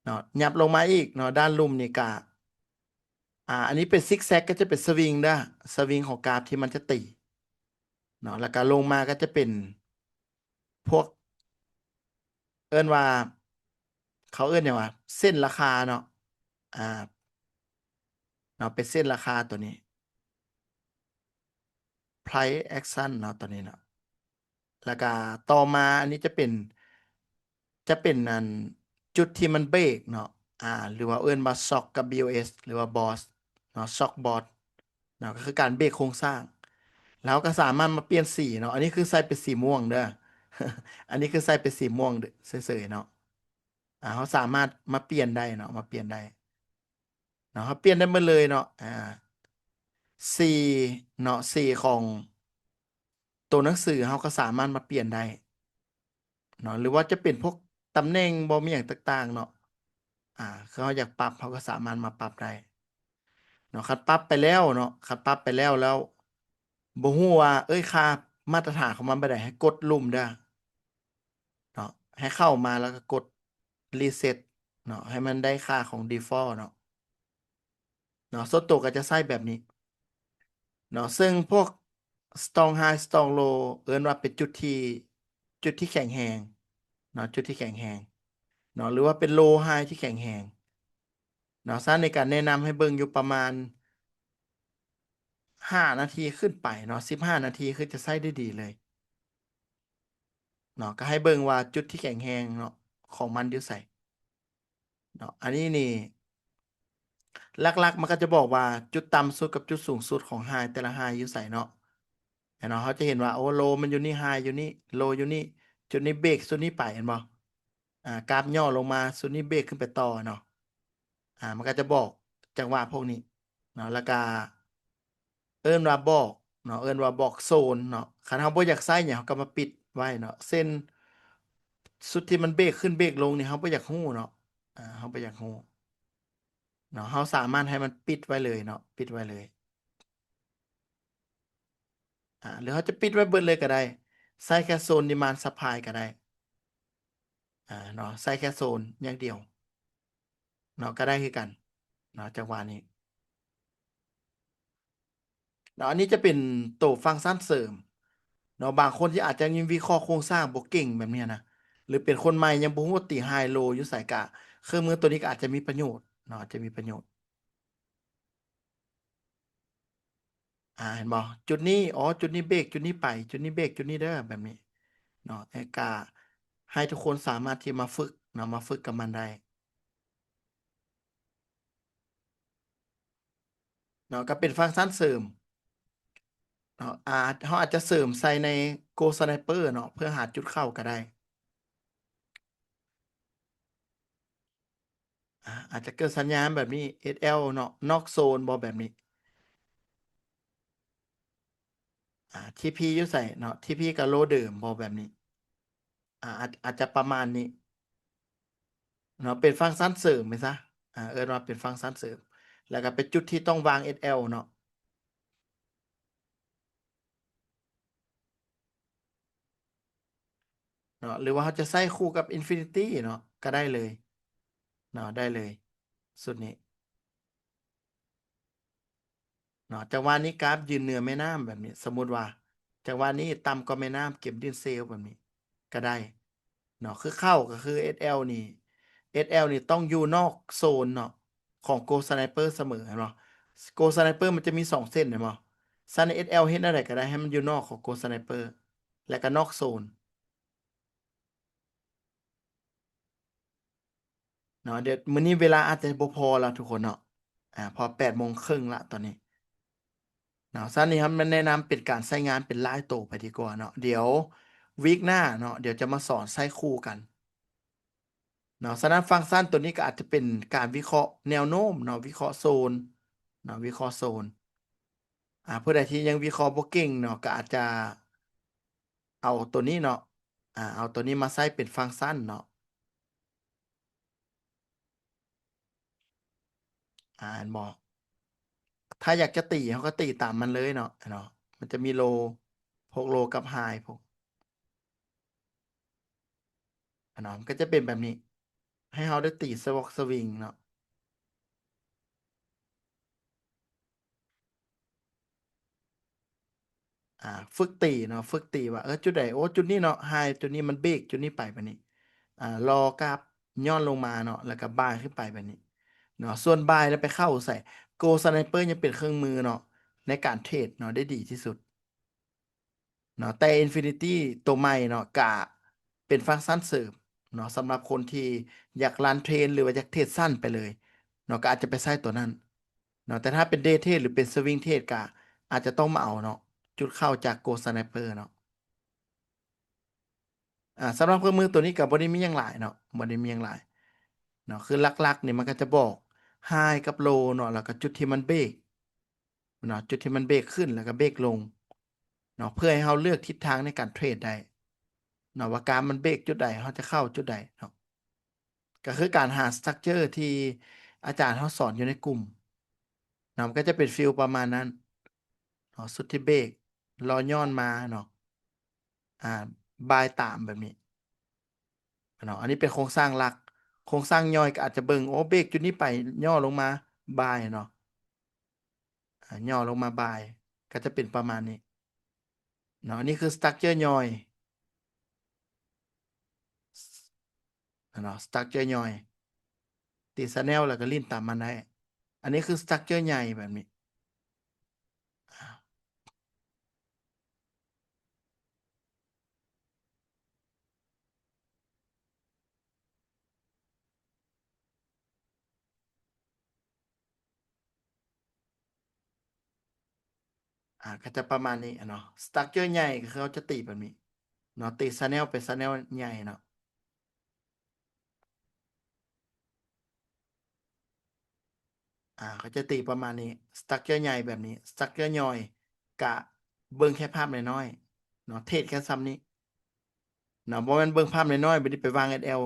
เนาะยับลงมาอีกเนาะด้านลุ่มนี่กะ อันนี้เป็นซิกแซกก็จะเป็นสวิงด้สวิงของกราฟที่มันจะตีเนาะแล้วก็ลงมาก็จะเป็นพวกเอิ้นว่าเขาเอิ้นอย่างว่าเส้นราคาเนาะอ่าเนาะเป็นเส้นราคาตัวนี้ price action เนาะตัวนี้เนาะแล้วก็ต่อมาอันนี้จะเป็นอันจุดที่มันเบรกเนาะหรือว่าเอิ้นว่า shock กับ BOS หรือว่า boss เนาะ shock boss เนาะก็คือการเบรกโครงสร้าง แล้วก็สามารถมาเปลี่ยนสีเนาะอันนี้คือใส่เป็นสีม่วงเด้ออันนี้คือใส่เป็นสีม่วงเด้อเฉยๆเนาะเขาสามารถมาเปลี่ยนได้เนาะมาเปลี่ยนได้เนาะเขาเปลี่ยนได้หมดเลยเนาะสีเนาะสีของตัวหนังสือเขาก็สามารถมาเปลี่ยนได้เนาะหรือว่าจะเป็นพวกตำแหน่งบ่มีอย่างต่างๆเนาะคือเขาอยากปรับเขาก็สามารถมาปรับได้เนาะคัดปรับไปแล้วเนาะคัดปรับไปแล้วบ่ฮู้ว่าเอ้ยค่ามาตรฐานของมันไปได้ให้กดลุ่มเด้อ เนาะให้เข้ามาแล้วก็กดรีเซ็ตเนาะให้มันได้ค่าของ default เนาะส่วนตัวก็จะใช้แบบนี้เนาะซึ่งพวก strong high strong low เอิ้นว่าเป็นจุดที่แข็งแรงเนาะจุดที่แข็งแรงเนาะหรือว่าเป็น low high ที่แข็งแรงเนาะในการแนะนำให้เบิ่งอยู่ประมาณ5 นาทีขึ้นไปเนาะ15 นาทีคือจะใช้ได้ดีเลยเนาะก็ให้เบิ่งว่าจุดที่แข็งแรงเนาะของมันอยู่ไสเนาะอันนี้นี่ หลักๆมันก็จะบอกว่าจุดต่ำสุดกับจุดสูงสุดของไฮแต่ละไฮอยู่ไสเนาะเห็นเนาะเขาจะเห็นว่าโอ้โลมันอยู่นี่ไฮอยู่นี่โลอยู่นี่จุดนี้เบรกจุดนี้ไปเห็นบ่กราฟย่อลงมาจุดนี้เบรกขึ้นไปต่อเนาะมันก็จะบอกจังหวะพวกนี้เนาะแล้วก็เอิ้นว่าบอกเนาะเอิ้นว่าบอกโซนเนาะคันเฮาบ่อยากใส่หยังเราก็มาปิดไว้เนาะเส้นสุดที่มันเบรกขึ้นเบรกลงนี่เฮาบ่อยากฮู้เนาะเฮาบ่อยากฮู้เนาะเฮาสามารถให้มันปิดไว้เลยเนาะปิดไว้เลย หรือเขาจะปิดไว้เบิดเลยก็ได้ใส่แค่โซน demand supply ก็ได้เนาะใส่แค่โซนอย่างเดียวเนาะก็ได้คือกันเนาะจังหวะนี้เนาะอันนี้จะเป็นตัวฟังก์ชันเสริมเนาะบางคนที่อาจจะยังวิเคราะห์โครงสร้างบ่เก่งแบบเนี้ยนะหรือเป็นคนใหม่ยังบ่ฮู้ว่าติไฮโลอยู่ไสกะเครื่องมือตัวนี้ก็อาจจะมีประโยชน์เนาะอาจจะมีประโยชน์เห็นบ่จุดนี้อ๋อจุดนี้เบรกจุดนี้ไปจุดนี้เบรกจุดนี้เด้อแบบนี้เนาะให้กาให้ทุกคนสามารถที่มาฝึกเนาะมาฝึกกับมันได้ เนาะก็เป็นฟังก์ชันเสริมเนาะเขาอาจจะเสริมใส่ใน Go Sniper เนาะเพื่อหาจุดเข้าก็ได้อาจจะเกิดสัญญาณแบบนี้ SL เนาะนอกโซนบอแบบนี้TP อยู่ใส่เนาะ TP กับโลเดิมบอแบบนี้อาจจะประมาณนี้เนาะเป็นฟังก์ชันเสริมไหมซะเอิ้นว่าเป็นฟังก์ชันเสริมแล้วก็เป็นจุดที่ต้องวาง SL เนาะหรือว่าเขาจะใส่คู่กับ Infinity เนาะก็ได้เลยเนาะได้เลยสุดนี้ เนาะจังหวะนี้กราฟยืนเหนือแม่น้ำแบบนี้สมมุติว่าจังหวะนี้ต่ำกว่าแม่น้ำเก็บดินเซลแบบนี้ก็ได้เนาะคือเข้าก็คือ SL นี่ SL นี่ต้องอยู่นอกโซนเนาะของ Go Sniper เสมอเนาะ Go Sniper มันจะมี2 เส้นเนาะซัน SL เฮ็ดอะไรก็ได้ให้มันอยู่นอกของ Go Sniper และก็นอกโซนเนาะเดี๋ยวมื้อนี้เวลาอาจจะบ่พอแล้วทุกคนเนาะพอ8 โมงครึ่งละตอนนี้ เนาะสั้นนี้ครับมันแนะนำเป็นการใช้งานเป็นลายโตไปดีกว่าเนาะเดี๋ยววีคหน้าเนาะเดี๋ยวจะมาสอนไส้คู่กัน เนาะฉะนั้นฟังก์ชันตัวนี้ก็อาจจะเป็นการวิเคราะห์แนวโน้มเนาะวิเคราะห์โซนเนาะวิเคราะห์โซนผู้ใดที่ยังวิเคราะห์บ่เก่งเนาะก็อาจจะเอาตัวนี้เนาะเอาตัวนี้มาใช้เป็นฟังก์ชันเนาะอันบอกถ้าอยากจะตีเขาก็ตีตามมันเลยเนาะมันจะมีโลพวกโลกับไฮพวกเนาะมันก็จะเป็นแบบนี้ให้เขาได้ตีสวอกสวิงเนาะ อ่าฝึกตีเนาะฝึกตีว่าจุดไหนโอ้จุดนี้เนาะไฮจุดนี้มันเบรกจุดนี้ไปแบบนี้รอกราฟย่อนลงมาเนาะแล้วก็บ่ายขึ้นไปแบบนี้เนาะส่วนบ่ายแล้วไปเข้าใส่โกสไนเปอร์ยังเป็นเครื่องมือเนาะในการเทรดเนาะได้ดีที่สุดเนาะแต่ Infinity ตัวใหม่เนาะกะเป็นฟังก์ชันเสริมเนาะสำหรับคนที่อยากรันเทรนหรือว่าอยากเทรดสั้นไปเลยเนาะก็อาจจะไปใช้ตัวนั้นเนาะแต่ถ้าเป็นเดย์เทรดหรือเป็นสวิงเทรดกะอาจจะต้องมาเอาเนาะจุดเข้าจากโกสไนเปอร์เนาะ สำหรับเครื่องมือตัวนี้กับบได้มีอย่างหลายเนาะบได้มีอย่างหลายเนาะคือหลักๆเนี่ยมันก็จะบอกไฮกับโลเนาะแล้วก็จุดที่มันเบรกเนาะจุดที่มันเบรกขึ้นแล้วก็เบรกลงเนาะเพื่อให้เราเลือกทิศทางในการเทรดได้เนาะว่าการมันเบรกจุดใดเราจะเข้าจุดใดเนาะก็คือการหาสตรัคเจอร์ที่อาจารย์เขาสอนอยู่ในกลุ่มเนาะมันก็จะเป็นฟิลประมาณนั้นเนาะสุดที่เบรกรอย่อนมาเนาะอ่าบายตามแบบนี้ เนาะอันนี้เป็นโครงสร้างหลักโครงสร้างย่อยก็อาจจะเบิ่งโอ้เบรกจุดนี้ไปย่อลงมาบายเนาะย่อลงมาบายก็จะเป็นประมาณนี้เนาะอันนี้คือสตั๊กเจอร์ย่อยเนาะสตั๊กเจอร์ย่อยตีสแนลแล้วก็ลิ้นตามมันได้อันนี้คือสตั๊กเจอร์ใหญ่แบบนี้อ่าก็จะประมาณนี้เนาะสตั๊กเจอร์ใหญ่ก็คือเขาจะตีแบบนี้เนาะตีสแนลเป็นสแนลใหญ่เนาะ เขาจะตีประมาณนี้สตั๊กเจอร์ใหญ่แบบนี้สตั๊กเจอร์ย่อยกะเบิ่งแค่ภาพน้อยๆเนาะเทศแค่ซ้ำนี้เนาะบ่แม่นเบิ่งภาพน้อยๆบ่ได้ไปวาง SL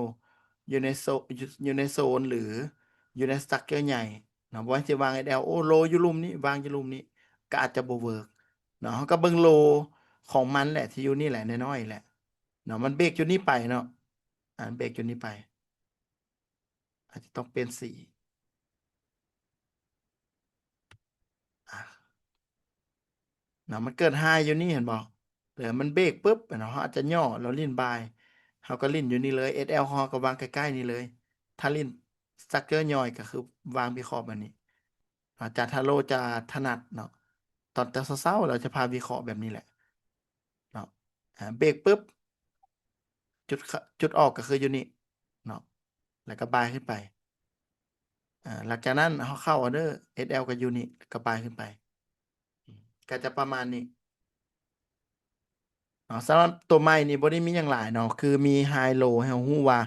อยู่ในโซอยู่ในโซนหรืออยู่ในสตั๊กเจอร์ใหญ่เนาะบ่ว่าสิวาง SL โอ้โลอยู่ลุ่มนี้วางอยู่ลุ่มนี้ก็อาจจะบ่เวิร์กเนาะเราก็เบิ่งโลของมันแหละที่อยู่นี่แหละน้อยๆแหละเนาะมันเบรกจุดนี้ไปเนาะเบรกจุดนี้ไปอาจจะต้องเป็น4อ่ะ เนาะมันเกิดไฮอยู่นี่เห็นบอกเดี๋ยวมันเบรกปุ๊บเนาะเขาอาจจะย่อเราลิ้นบายเขาก็ลิ้นอยู่นี่เลย SL เขาก็วางใกล้ๆนี่เลยถ้าลิ้นสตั๊กเกอร์ย่อยก็คือวางวิเคราะห์แบบนี้อาจารย์ทาโร่จะถนัดเนาะตอนแต่เช้าๆเราจะพาวิเคราะห์แบบนี้แหละเนาะเบรกปุ๊บจุดออกก็คืออยู่นี่เนาะแล้วก็บายขึ้นไปหลังจากนั้นเขาเข้าออเดอร์ SL กับยูนิก็บายขึ้นไปอืมก็จะประมาณนี้ สำหรับตัวใหม่นี่บ่ได้มีอย่างหลายเนาะคือมีไฮโลให้เราฮู้ว่า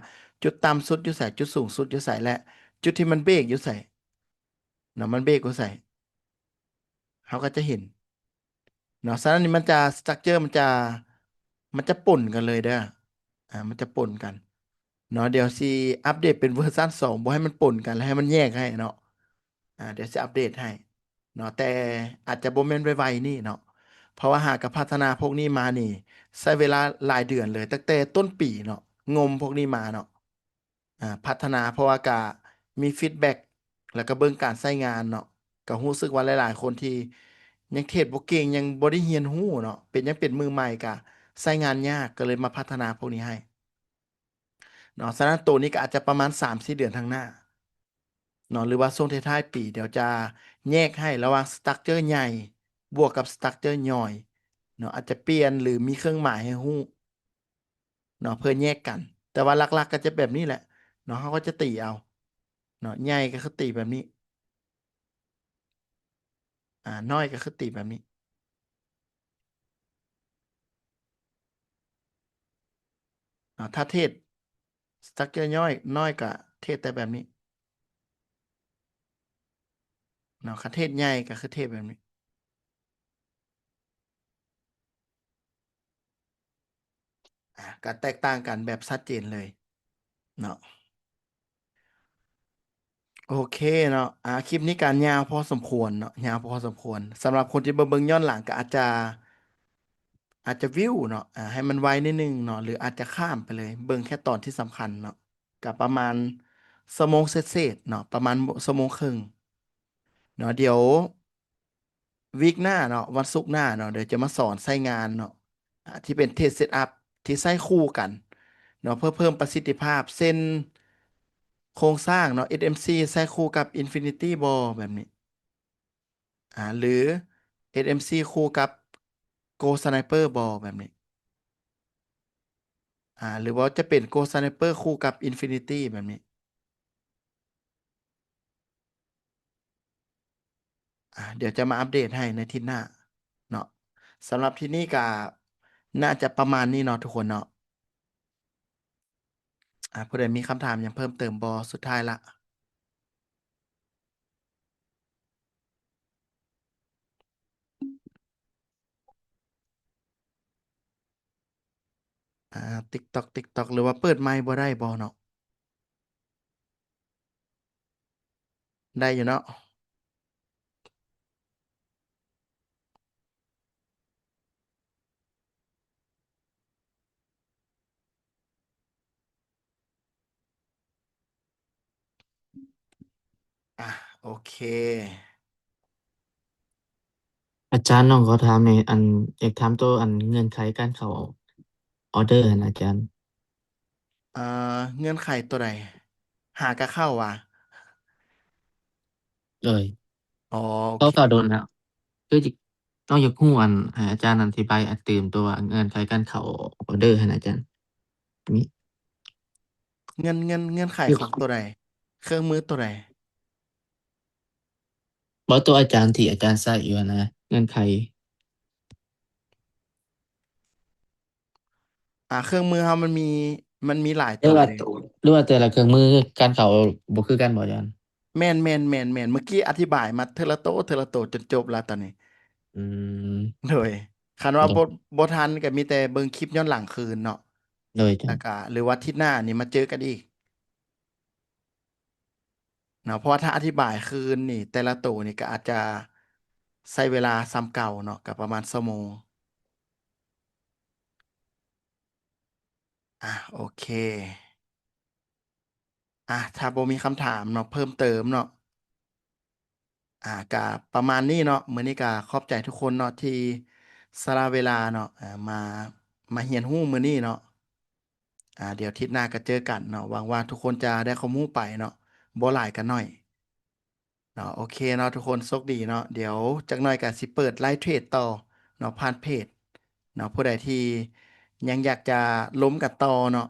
จุดต่ำสุดอยู่ไสจุดสูงสุดอยู่ไสและจุดที่มันเบรกอยู่ไสเนาะมันเบรกอยู่ไสเขาก็จะเห็นเนาะฉะนั้นนี่มันจะสตรัคเจอร์มันจะป่นกันเลยเด้อมันจะป่นกันเนาะเดี๋ยวสิอัปเดตเป็นเวอร์ชัน2บ่ให้มันป่นกันแล้วให้มันแยกให้เนาะเดี๋ยวสิอัปเดตให้เนาะแต่อาจจะบ่แม่นไวๆนี่เนาะเพราะว่าหากกับพัฒนาพวกนี้มานี่ใช้เวลาหลายเดือนเลยตั้งแต่ต้นปีเนาะงมพวกนี้มาเนาะพัฒนาเพราะว่ากะมีฟีดแบ็กแล้วก็เบิ่งการใช้งานเนาะก็รู้สึกว่าหลายๆคนที่ยังเทรดบ่เก่งยังบ่ได้เรียนรู้เนาะยังเป็นมือใหม่กะใช้งานยากก็เลยมาพัฒนาพวกนี้ให้เนาะฉะนั้นตัวนี้ก็อาจจะประมาณ3-4เดือนข้างหน้า เนาะหรือว่าช่วงท้ายๆปีเดี๋ยวจะแยกให้ระหว่างสตรัคเจอร์ใหญ่บวกกับสตรัคเจอร์ย่อยเนาะอาจจะเปลี่ยนหรือมีเครื่องหมายให้ฮู้เนาะเพื่อแยกกันแต่ว่าหลักๆก็จะแบบนี้แหละเนาะเขาก็จะตีเอาเนาะใหญ่ก็คือตีแบบนี้น้อยก็คือตีแบบนี้ถ้าเทศ สตรัคเจอร์ย่อยน้อยก็เทศแต่แบบนี้เนาะคันเทศใหญ่ก็คือเทศแบบนี้ก็แตกต่างกันแบบชัดเจนเลยเนาะโอเคเนาะคลิปนี้การยาวพอสมควรเนาะยาวพอสมควรสำหรับคนที่เบิ่งย้อนหลังก็อาจจะวิวเนาะให้มันไวนิดนึงเนาะหรืออาจจะข้ามไปเลยเบิ่งแค่ตอนที่สำคัญเนาะกับประมาณชั่วโมงเศษๆเนาะประมาณชั่วโมงครึ่งเนาะเดี๋ยววีคหน้าเนาะวันศุกร์หน้าเนาะเดี๋ยวจะมาสอนใช้งานเนาะที่เป็นเทสเซตอัพที่ใช้คู่กันเนาะเพื่อเพิ่มประสิทธิภาพเส้นโครงสร้างเนาะ SMC ใช้คู่กับ Infinity Ball แบบนี้หรือ SMC คู่กับ Go Sniper Ball แบบนี้ หรือว่าจะเป็น Go Sniper คู่กับ Infinity แบบนี้เดี๋ยวจะมาอัปเดตให้ในทีหน้าเนาะสำหรับที่นี่ก็น่าจะประมาณนี้เนาะทุกคนเนาะผู้ใดมีคำถามยังเพิ่มเติมบอสุดท้ายละอ่าติ๊กตอกหรือว่าเปิดไมค์บ่ได้บอเนาะได้อยู่เนาะอ่ะโอเคอาจารย์น้องขอถามในอยอันอยากถามตัวอันเงื่อนไขการเข้าออเดอร์นะอาจารย์เอ่อเงื่อนไขตัวใดหากะเข้าว่ะเลยอ๋อโอก็เคเข้าโดนแล้วคือจิต้องอยากรู้อันให้อาจารย์อธิบายอันเติมตัวเงื่อนไขการเข้าออเดอร์ให้นะอาจารย์นี่เงื่อนไขคือของตัวใดเครื่องมือตัวใด บอกตัวอาจารย์ที่อาจารย์ใส่อยู่นะเงื่อนไขเครื่องมือเขามันมีหลายหรือว่าตัวเลยหรือว่าแต่ละเครื่องมือการเข้าบ่คือกันบ่อาจารย์แมนเมื่อกี้อธิบายมาเทอละโตจนจบแล้วตอนนี้ อืม เลยคันว่าโดยบทันก็มีแต่เบิ่งคลิปย้อนหลังคืนเนาะโดยอาจารย์แล้วก็หรือว่าอาทิตย์หน้านี่มาเจอกันอีกเนาะเพราะว่าถ้าอธิบายคืนนี่แต่ละตัวนี่ก็อาจจะใช้เวลาซ้ำเก่าเนาะกับประมาณชั่วโมงโอเคถ้าบ่มีคำถามเนาะเพิ่มเติมเนาะก็ประมาณนี้เนาะมื้อนี้ก็ขอบใจทุกคนเนาะที่สละเวลาเนาะมาเรียนรู้มื้อนี้เนาะเดี๋ยวอาทิตย์หน้าก็เจอกันเนาะหวังว่าทุกคนจะได้ความรู้ไปเนาะบ่หลายก็น้อยเนาะโอเคเนาะทุกคนโชคดีเนาะเดี๋ยวจักหน่อยก็สิเปิดไลฟ์เทรดต่อเนาะผ่านเพจเนาะผู้ใดที่ยังอยากจะล้มกันต่อเนาะ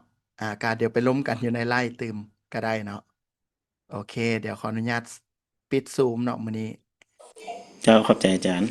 ก็เดี๋ยวไปล้มกันอยู่ในไลฟ์ตืมก็ได้เนาะโอเคเดี๋ยวขออนุญาตปิดซูมเนาะมื้อนี้เจ้าขอบใจอาจารย์